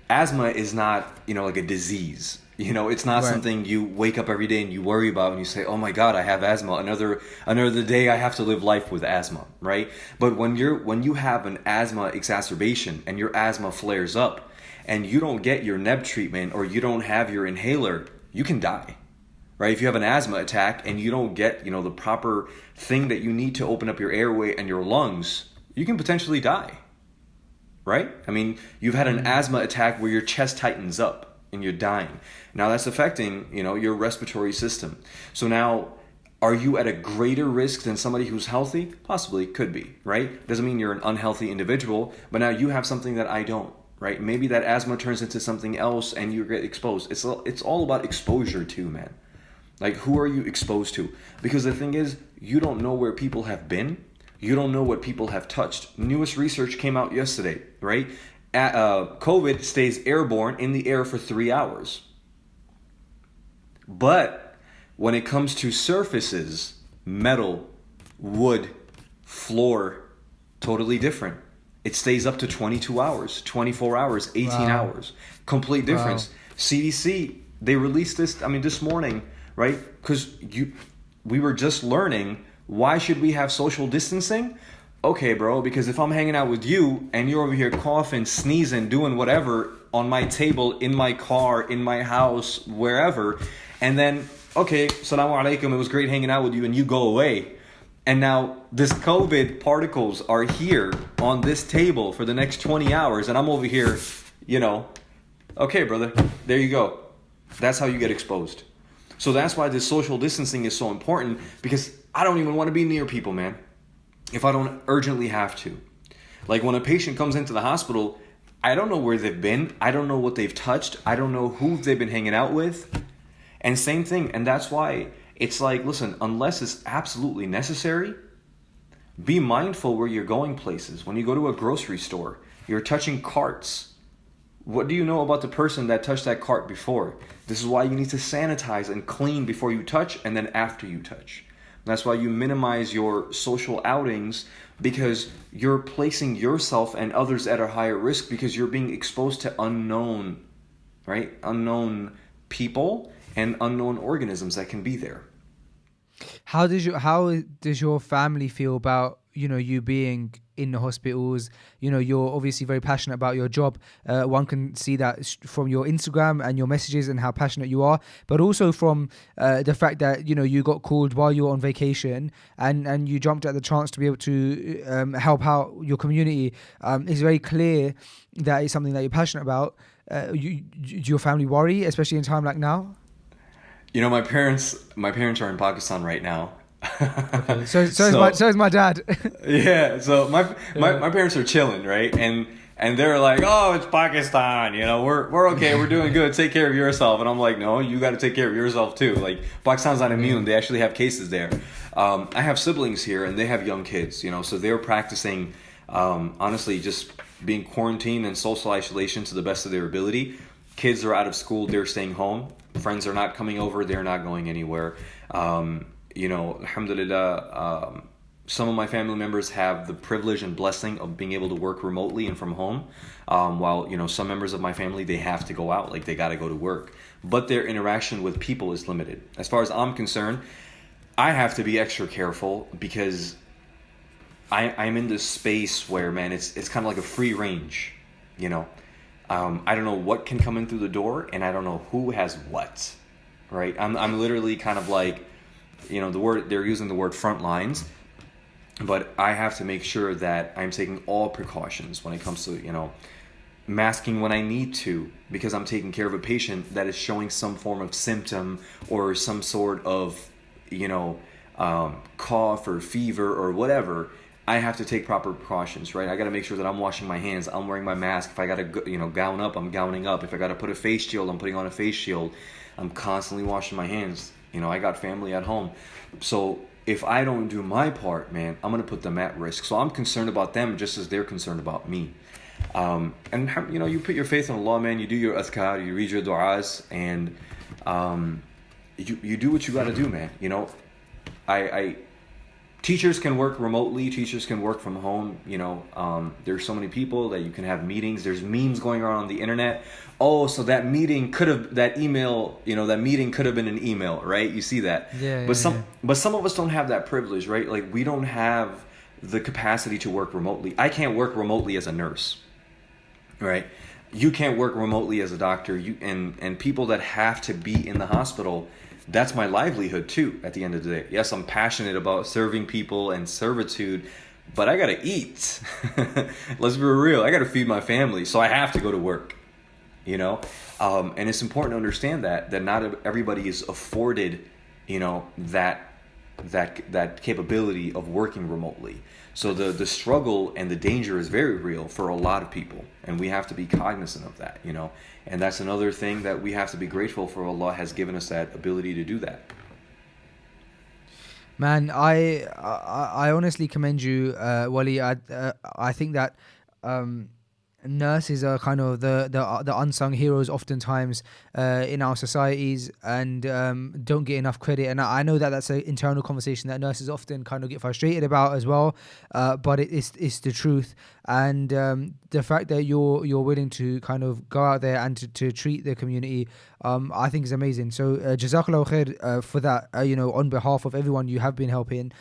D: Asthma is not, like a disease. It's not something you wake up every day and you worry about and you say, oh my God, I have asthma. Another day I have to live life with asthma, right? But when you have an asthma exacerbation and your asthma flares up and you don't get your neb treatment or you don't have your inhaler, you can die. Right? If you have an asthma attack and you don't get, the proper thing that you need to open up your airway and your lungs, you can potentially die. Right? You've had an asthma attack where your chest tightens up and you're dying. Now that's affecting, your respiratory system. So now, are you at a greater risk than somebody who's healthy? Possibly, could be, right? Doesn't mean you're an unhealthy individual, but now you have something that I don't. Right? Maybe that asthma turns into something else and you get exposed. It's all about exposure too, man. Like, who are you exposed to? Because the thing is, you don't know where people have been. You don't know what people have touched. Newest research came out yesterday, right? COVID stays airborne in the air for 3 hours. But when it comes to surfaces, metal, wood, floor, totally different. It stays up to 22 hours, 24 hours, 18 hours. Complete difference. Wow. CDC, they released this, this morning, right? Because we were just learning, why should we have social distancing? Okay, bro, because if I'm hanging out with you and you're over here coughing, sneezing, doing whatever on my table, in my car, in my house, wherever, and then, okay, salamu alaikum, it was great hanging out with you, and you go away. And now this COVID particles are here on this table for the next 20 hours, and I'm over here, okay, brother, there you go. That's how you get exposed. So that's why this social distancing is so important, because I don't even want to be near people, man, if I don't urgently have to. Like when a patient comes into the hospital, I don't know where they've been. I don't know what they've touched. I don't know who they've been hanging out with. And same thing. And that's why It's like, listen, unless it's absolutely necessary, be mindful where you're going places. When you go to a grocery store, you're touching carts. What do you know about the person that touched that cart before? This is why you need to sanitize and clean before you touch and then after you touch. That's why you minimize your social outings, because you're placing yourself and others at a higher risk because you're being exposed to unknown, right? Unknown people and unknown organisms that can be there.
A: How does your family feel about, you being in the hospitals? You're obviously very passionate about your job. One can see that from your Instagram and your messages and how passionate you are, but also from the fact that you got called while you were on vacation and you jumped at the chance to be able to help out your community. It's very clear that it's something that you're passionate about. Do your family worry, especially in a time like now?
D: My parents are in Pakistan right now.
A: Okay. So is my dad.
D: Yeah. So my parents are chilling, right? And they're like, oh, it's Pakistan. We're okay. We're doing good. Take care of yourself. And I'm like, no, you got to take care of yourself too. Like, Pakistan's not immune. They actually have cases there. I have siblings here, and they have young kids. So they're practicing, honestly, just being quarantined and social isolation to the best of their ability. Kids are out of school. They're staying home. Friends are not coming over. They're not going anywhere. Alhamdulillah, some of my family members have the privilege and blessing of being able to work remotely and from home. While, some members of my family, they have to go out, like they got to go to work. But their interaction with people is limited. As far as I'm concerned, I have to be extra careful because I'm in this space where, man, it's kind of like a free range, I don't know what can come in through the door, and I don't know who has what, right? I'm literally kind of like, they're using the word front lines, but I have to make sure that I'm taking all precautions when it comes to, masking when I need to, because I'm taking care of a patient that is showing some form of symptom or some sort of, cough or fever or whatever. I have to take proper precautions, right? I got to make sure that I'm washing my hands. I'm wearing my mask. If I got to, gown up, I'm gowning up. If I got to put a face shield, I'm putting on a face shield. I'm constantly washing my hands. I got family at home. So if I don't do my part, man, I'm going to put them at risk. So I'm concerned about them just as they're concerned about me. And, you put your faith in Allah, man. You do your adhkar, you read your du'as, and you do what you got to do, man. Teachers can work remotely. Teachers can work from home. There's so many people that you can have meetings. There's memes going around on the internet. Oh, so that meeting could have, that email, that meeting could have been an email, right? You see that.
A: Yeah.
D: But some of us don't have that privilege, right? Like, we don't have the capacity to work remotely. I can't work remotely as a nurse, right? You can't work remotely as a doctor. And people that have to be in the hospital, that's my livelihood too at the end of the day. Yes, I'm passionate about serving people and servitude, but I gotta eat. Let's be real. I gotta feed my family, so I have to go to work. And it's important to understand that not everybody is afforded, that capability of working remotely. So the struggle and the danger is very real for a lot of people, and we have to be cognizant of that, And that's another thing that we have to be grateful for. Allah has given us that ability to do that.
A: Man, I honestly commend you, Wali. I think that nurses are kind of the unsung heroes oftentimes in our societies, and don't get enough credit. And I know that that's an internal conversation that nurses often kind of get frustrated about as well, but it's the truth. And the fact that you're willing to kind of go out there and to treat the community, I think is amazing. So jazakallah khair for that, on behalf of everyone you have been helping.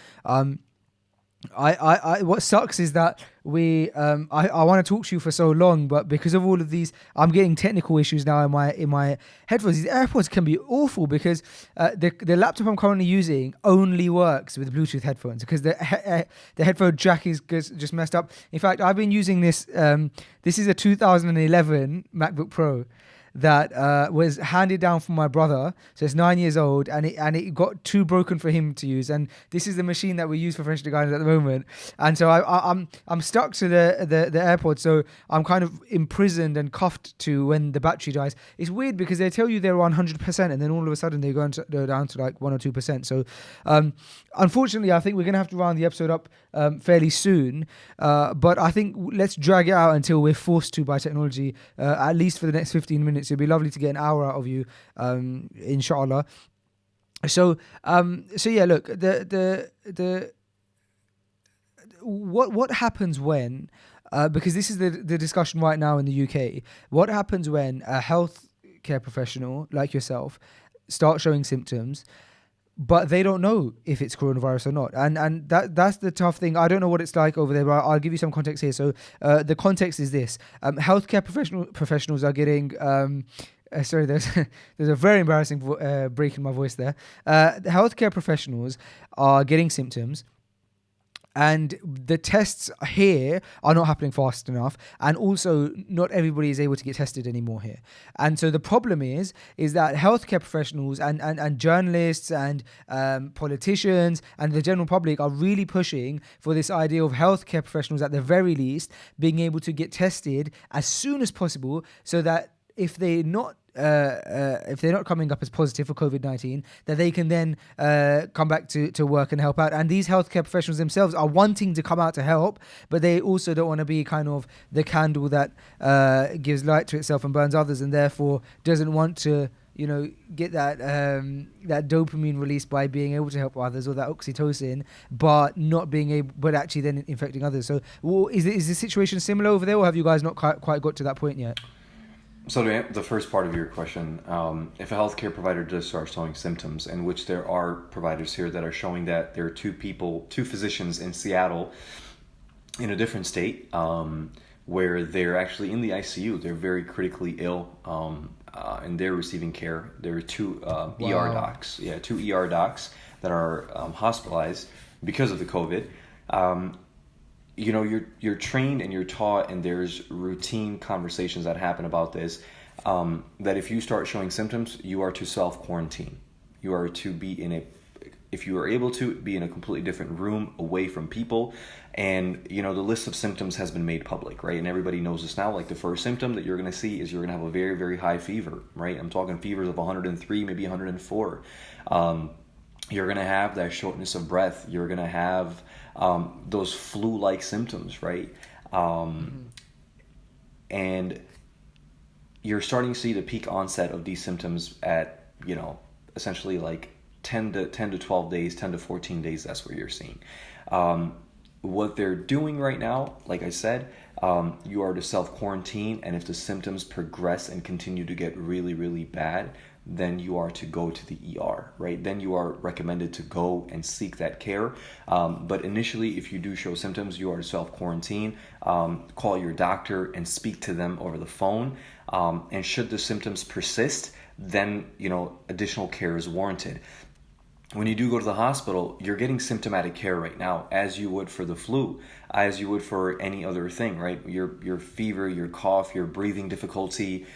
A: I what sucks is that I want to talk to you for so long, but because of all of these, I'm getting technical issues now in my headphones. These AirPods can be awful because the laptop I'm currently using only works with Bluetooth headphones because the headphone jack is just messed up. In fact, I've been using this. This is a 2011 MacBook Pro. that was handed down from my brother. So it's 9 years old, and it got too broken for him to use. And this is the machine that we use for French guidance at the moment. And so I'm stuck to the AirPods. So I'm kind of imprisoned and cuffed to when the battery dies. It's weird because they tell you they're 100%, and then all of a sudden they go down to like 1 or 2%. So unfortunately, I think we're gonna have to round the episode up fairly soon. But I think let's drag it out until we're forced to by technology, at least for the next 15 minutes. It'd be lovely to get an hour out of you, inshallah. So yeah, look, the what happens when, because this is the discussion right now in the UK, what happens when a healthcare professional like yourself start showing symptoms, but they don't know if it's coronavirus or not, and that's the tough thing. I don't know what it's like over there, but I'll give you some context here. So the context is this: healthcare professionals are getting. Sorry, there's a very embarrassing break in my voice there. The healthcare professionals are getting symptoms, and the tests here are not happening fast enough, and also not everybody is able to get tested anymore here. And so the problem is that healthcare professionals and journalists and politicians and the general public are really pushing for this idea of healthcare professionals at the very least being able to get tested as soon as possible, so that if they're not coming up as positive for COVID-19, that they can then come back to work and help out. And these healthcare professionals themselves are wanting to come out to help, but they also don't want to be kind of the candle that gives light to itself and burns others, and therefore doesn't want to, you know, get that dopamine release by being able to help others, or that oxytocin, but not being able, but actually then infecting others. So is the situation similar over there, or have you guys not quite got to that point yet?
D: So to answer the first part of your question, if a healthcare provider does start showing symptoms, in which there are providers here that are showing that there are two physicians in Seattle in a different state, where they're actually in the ICU, they're very critically ill, and they're receiving care. There are two ER docs, two ER docs that are hospitalized because of the COVID. You know, you're trained and you're taught, and there's routine conversations that happen about this, that if you start showing symptoms, you are to self-quarantine. You are to be if you are able to, be in a completely different room away from people. And, you know, the list of symptoms has been made public, right? And everybody knows this now. Like, the first symptom that you're going to see is you're going to have a very, very high fever, right? I'm talking fevers of 103, maybe 104. You're going to have that shortness of breath. You're going to have those flu-like symptoms, right? And you're starting to see the peak onset of these symptoms at, you know, essentially like 10 to 12 days, 10 to 14 days. That's what you're seeing. What they're doing right now, like I said, you are to self-quarantine, and if the symptoms progress and continue to get really, really bad, then you are to go to the ER, right? Then you are recommended to go and seek that care. But initially, if you do show symptoms, you are to self-quarantine, call your doctor and speak to them over the phone. And should the symptoms persist, then, you know, additional care is warranted. When you do go to the hospital, you're getting symptomatic care right now, as you would for the flu, as you would for any other thing, right? Your fever, your cough, your breathing difficulty,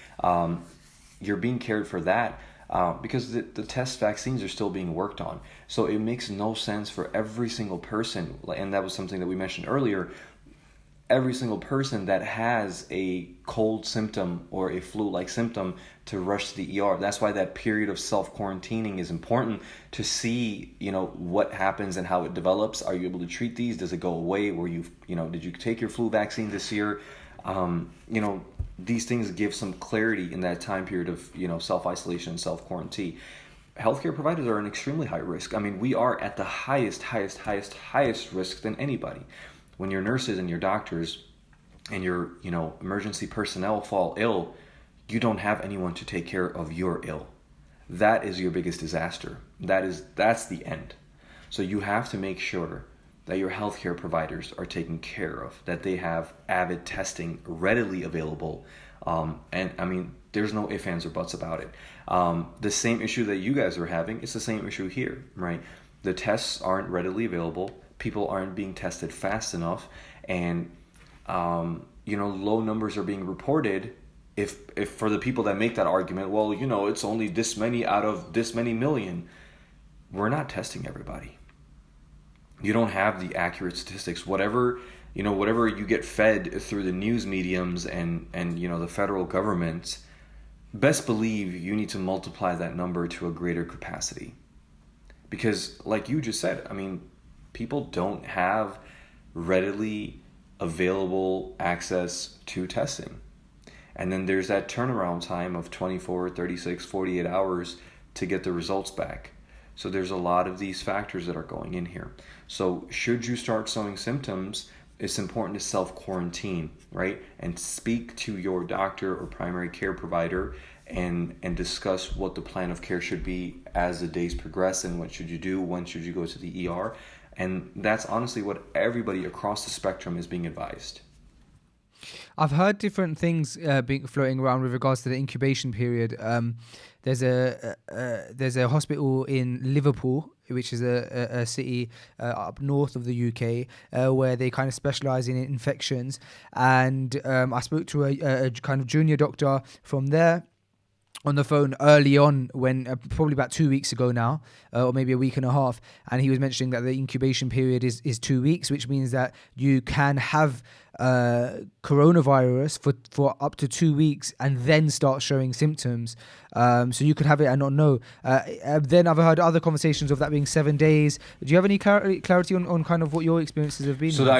D: you're being cared for that, because the test vaccines are still being worked on. So it makes no sense for every single person, and that was something that we mentioned earlier, every single person that has a cold symptom or a flu-like symptom to rush to the ER. That's why that period of self-quarantining is important, to see, you know, what happens and how it develops. Are you able to treat these? Does it go away? Did you take your flu vaccine this year? You know, these things give some clarity in that time period of, you know, self-isolation and self-quarantine. Healthcare providers are an extremely high risk. I mean, we are at the highest risk than anybody. When your nurses and your doctors and your, you know, emergency personnel fall ill, you don't have anyone to take care of your ill. That is your biggest disaster. That's the end. So you have to make sure that your healthcare providers are taken care of, that they have avid testing readily available. And I mean, there's no ifs, ands, or buts about it. The same issue that you guys are having, it's the same issue here, right? The tests aren't readily available. People aren't being tested fast enough, and low numbers are being reported if for the people that make that argument, well, it's only this many out of this many million, we're not testing everybody. You don't have the accurate statistics. Whatever you get fed through the news mediums and the federal government, best believe you need to multiply that number to a greater capacity. Because like you just said, people don't have readily available access to testing. And then there's that turnaround time of 24, 36, 48 hours to get the results back. So there's a lot of these factors that are going in here. So should you start showing symptoms, it's important to self-quarantine, right? And speak to your doctor or primary care provider and discuss what the plan of care should be as the days progress, and what should you do, when should you go to the ER. And that's honestly what everybody across the spectrum is being advised.
A: I've heard different things being floating around with regards to the incubation period. There's a hospital in Liverpool, which is a city up north of the UK, where they kind of specialize in infections. And I spoke to a kind of junior doctor from there on the phone early on, when probably about 2 weeks ago now, or maybe a week and a half, and he was mentioning that the incubation period is 2 weeks, which means that you can have coronavirus for up to 2 weeks and then start showing symptoms. So you could have it and not know. Then I've heard other conversations of that being 7 days. Do you have any clarity on kind of what your experiences have been?
D: So the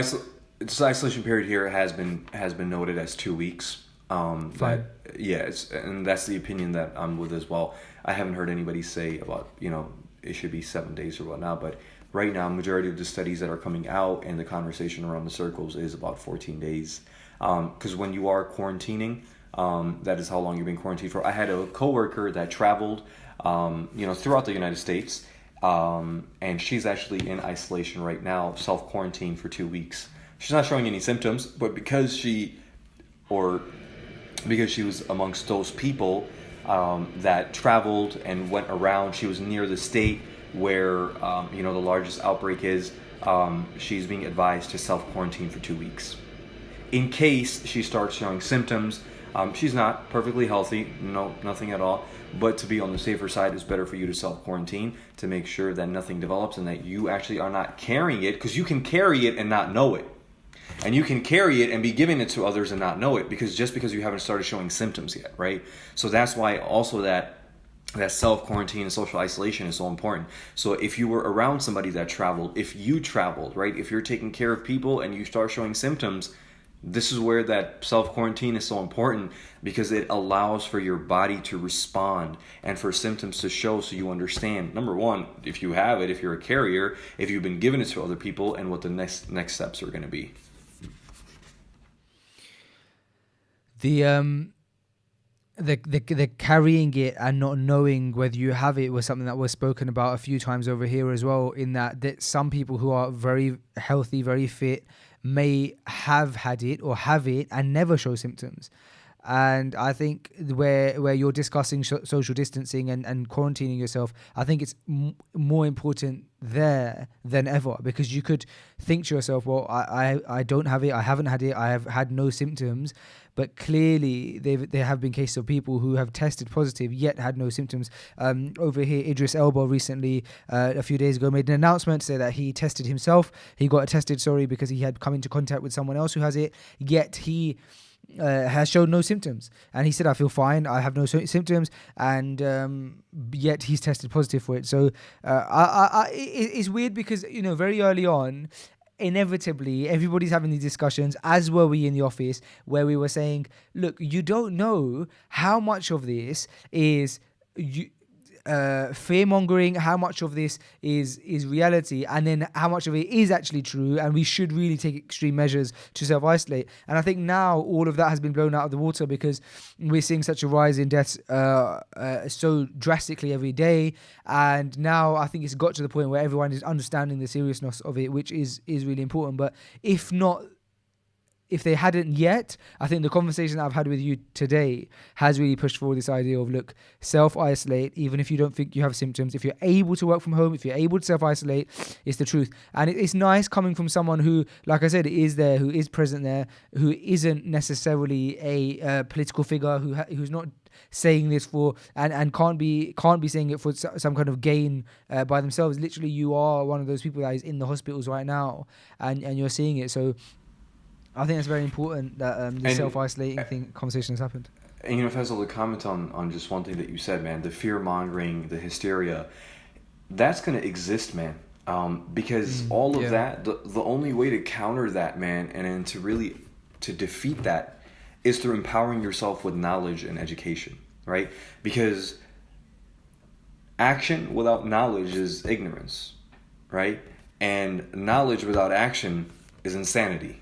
D: isolation period here has been noted as 2 weeks.
A: Fine.
D: And that's the opinion that I'm with as well. I haven't heard anybody say about, it should be 7 days or whatnot, but right now, majority of the studies that are coming out and the conversation around the circles is about 14 days. Because when you are quarantining, that is how long you're being quarantined for. I had a coworker that traveled, throughout the United States, and she's actually in isolation right now, self-quarantine for 2 weeks. She's not showing any symptoms, but because she was amongst those people that traveled and went around, she was near the state where the largest outbreak is. She's being advised to self-quarantine for 2 weeks. In case she starts showing symptoms, she's not perfectly healthy, no, nothing at all, but to be on the safer side, it's better for you to self-quarantine to make sure that nothing develops and that you actually are not carrying it, because you can carry it and not know it. And you can carry it and be giving it to others and not know it, because you haven't started showing symptoms yet, right? So that's why also that self-quarantine and social isolation is so important. So if you were around somebody that traveled, if you traveled, right? If you're taking care of people and you start showing symptoms, this is where that self-quarantine is so important, because it allows for your body to respond and for symptoms to show, so you understand, number one, if you have it, if you're a carrier, if you've been giving it to other people, and what the next steps are going to be.
A: The carrying it and not knowing whether you have it was something that was spoken about a few times over here as well, in that some people who are very healthy, very fit, may have had it or have it and never show symptoms. And I think where you're discussing social distancing and quarantining yourself, I think it's more important there than ever, because you could think to yourself, well, I don't have it, I haven't had it, I have had no symptoms, but clearly there have been cases of people who have tested positive yet had no symptoms. Over here, Idris Elba recently, a few days ago, made an announcement to say that he tested himself. He got tested, because he had come into contact with someone else who has it, yet he has shown no symptoms, and he said, I feel fine, I have no symptoms, and yet he's tested positive for it. So it's weird, because very early on, inevitably everybody's having these discussions, as were we in the office, where we were saying, look, you don't know how much of this is fear mongering, how much of this is reality, and then how much of it is actually true, and we should really take extreme measures to self-isolate. And I think now all of that has been blown out of the water, because we're seeing such a rise in deaths so drastically every day, and now I think it's got to the point where everyone is understanding the seriousness of it, which is really important. But if not if they hadn't yet, I think the conversation that I've had with you today has really pushed forward this idea of, look, self-isolate, even if you don't think you have symptoms. If you're able to work from home, if you're able to self-isolate, it's the truth. And it's nice coming from someone who, like I said, is there, who is present there, who isn't necessarily a political figure, who's not saying this for and can't be saying it for some kind of gain by themselves. Literally, you are one of those people that is in the hospitals right now, and you're seeing it. So I think it's very important that the self-isolating conversation has happened.
D: And Faisal, to comment on just one thing that you said, man, the fear-mongering, the hysteria, that's going to exist, man. Because all of that, the only way to counter that, man, and to defeat that is through empowering yourself with knowledge and education, right? Because action without knowledge is ignorance, right? And knowledge without action is insanity.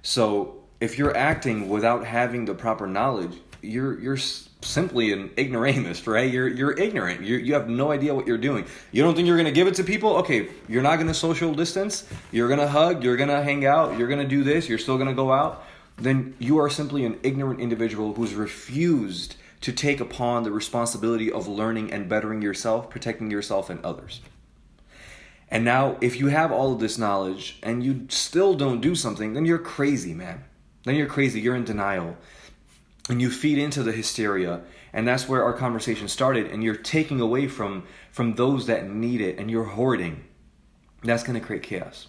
D: So if you're acting without having the proper knowledge, you're simply an ignoramus, right? You're ignorant. You have no idea what you're doing. You don't think you're going to give it to people? Okay, you're not going to social distance. You're going to hug. You're going to hang out. You're going to do this. You're still going to go out. Then you are simply an ignorant individual who's refused to take upon the responsibility of learning and bettering yourself, protecting yourself and others. And now, if you have all of this knowledge and you still don't do something, then you're crazy, man. Then you're crazy. You're in denial. And you feed into the hysteria. And that's where our conversation started. And you're taking away from those that need it. And you're hoarding. That's going to create chaos.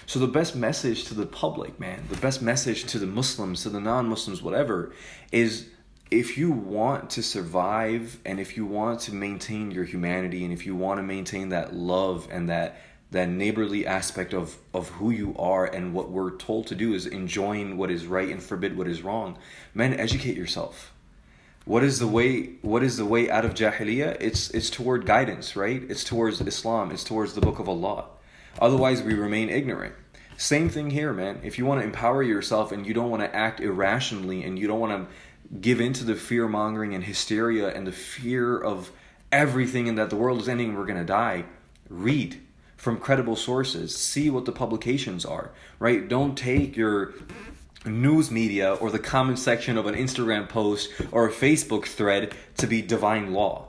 D: So the best message to the public, man, the best message to the Muslims, to the non-Muslims, whatever, is if you want to survive and if you want to maintain your humanity and if you want to maintain that love and that neighborly aspect of who you are, and what we're told to do is enjoin what is right and forbid what is wrong, man, educate yourself. What is the way out of Jahiliyyah? It's toward guidance, right? It's towards Islam. It's towards the Book of Allah. Otherwise, we remain ignorant. Same thing here, man. If you want to empower yourself and you don't want to act irrationally and you don't want to give into the fear-mongering and hysteria and the fear of everything and that the world is ending and we're going to die, read from credible sources. See what the publications are, right? Don't take your news media or the comment section of an Instagram post or a Facebook thread to be divine law,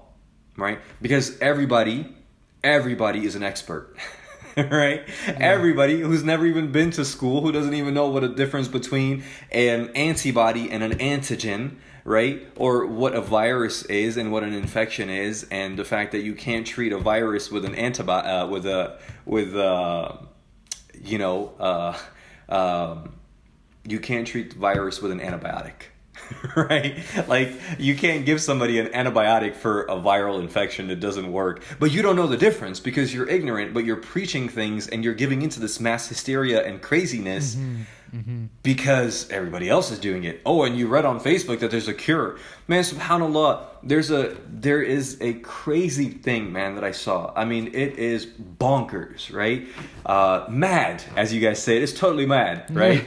D: right? Because everybody is an expert. Right? Yeah. Everybody who's never even been to school, who doesn't even know what a difference between an antibody and an antigen, right? Or what a virus is and what an infection is, and the fact that you can't treat a virus with an antibody, you can't treat the virus with an antibiotic. Right? Like, you can't give somebody an antibiotic for a viral infection that doesn't work. But you don't know the difference because you're ignorant, but you're preaching things and you're giving into this mass hysteria and craziness because everybody else is doing it. Oh, and you read on Facebook that there's a cure. Man, subhanAllah, there is a crazy thing, man, that I saw. I mean, it is bonkers, right? Mad, as you guys say. It's totally mad, right?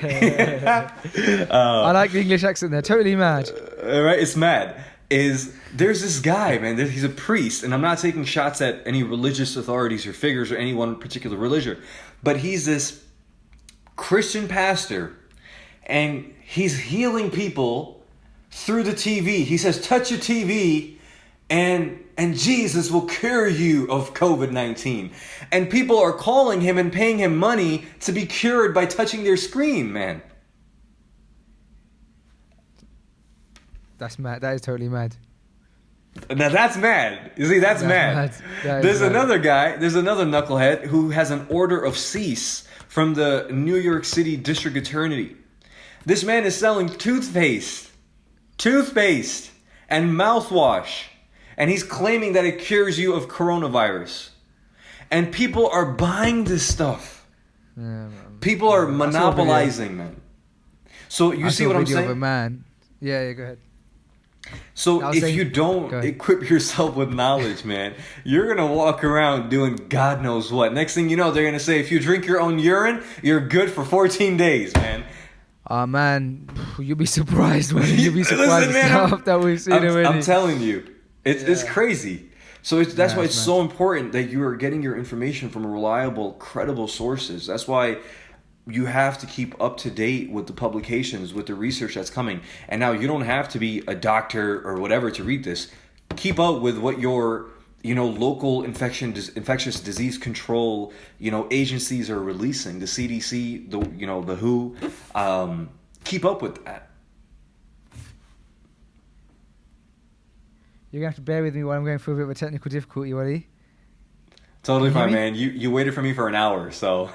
A: I like the English accent there. Totally mad.
D: Right? It's mad. There's this guy, man. He's a priest, and I'm not taking shots at any religious authorities or figures or any one particular religion, but he's this Christian pastor, and he's healing people through the TV. He says, touch your TV and Jesus will cure you of COVID-19. And people are calling him and paying him money to be cured by touching their screen, man.
A: That's mad. That is totally mad.
D: Now that's mad. You see, that's mad. There's another guy, there's another knucklehead who has an order of cease from the New York City District Attorney. This man is selling toothpaste and mouthwash, and he's claiming that it cures you of coronavirus. And people are buying this stuff. People are monopolizing, man. So you see what I'm saying?
A: Of a man. Yeah, go ahead.
D: So if you don't equip yourself with knowledge, man, you're going to walk around doing God knows what. Next thing you know, they're going to say, if you drink your own urine, you're good for 14 days, man.
A: Man, you'll be surprised, man. You'll be surprised. Listen, man, stuff that we've seen already.
D: I'm telling you, it's crazy. So that's why it's so important that you are getting your information from reliable, credible sources. That's why you have to keep up to date with the publications, with the research that's coming. And now you don't have to be a doctor or whatever to read this. Keep up with what your local infectious disease control agencies are releasing. The CDC, the WHO. Keep up with that.
A: You're gonna have to bear with me while I'm going through a bit of a technical difficulty, Wali.
D: Totally
A: Can you
D: fine,
A: hear me?
D: man. You waited for me for an hour, so.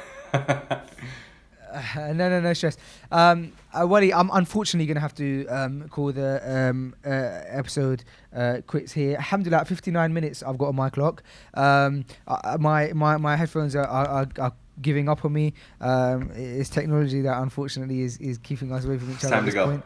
A: No stress. Wally, I'm unfortunately going to have to call the episode quits here. Alhamdulillah, at 59 minutes I've got on my clock. My headphones are giving up on me. It's technology that unfortunately is keeping us away from each other at
D: Time to
A: this
D: go.
A: point.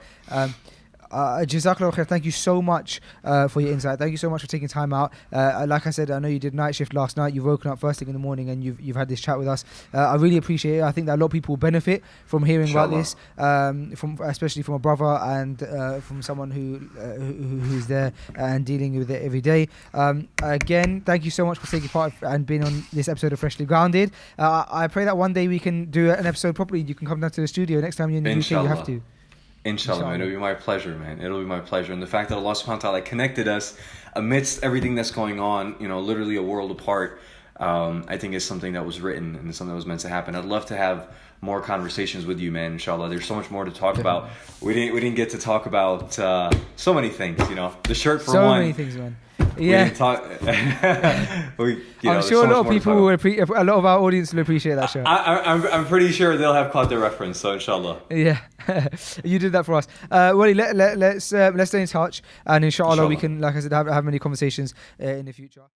A: Jazakallah khair. Thank you so much for your insight. Thank you so much for taking time out. Like I said, I know you did night shift last night. You've woken up first thing in the morning and you've had this chat with us. I really appreciate it. I think that a lot of people will benefit from hearing about this, especially from a brother and from someone who's there and dealing with it every day. Again, thank you so much for taking part and being on this episode of Freshly Grounded. I pray that one day we can do an episode properly. You can come down to the studio next time you're in the UK. You have to.
D: Inshallah, man. It'll be my pleasure, man. It'll be my pleasure. And the fact that Allah subhanahu wa ta'ala connected us amidst everything that's going on, literally a world apart, I think is something that was written and something that was meant to happen. I'd love to have more conversations with you, man, inshallah. There's so much more to talk about. We didn't get to talk about so many things, the shirt for
A: so
D: one.
A: So many things, man.
D: Yeah.
A: I'm sure a lot of people will a lot of our audience will appreciate that show.
D: I'm pretty sure they'll have caught the reference, so inshallah.
A: Yeah, you did that for us. Well, let's stay in touch, and inshallah we can, like I said, have many conversations in the future.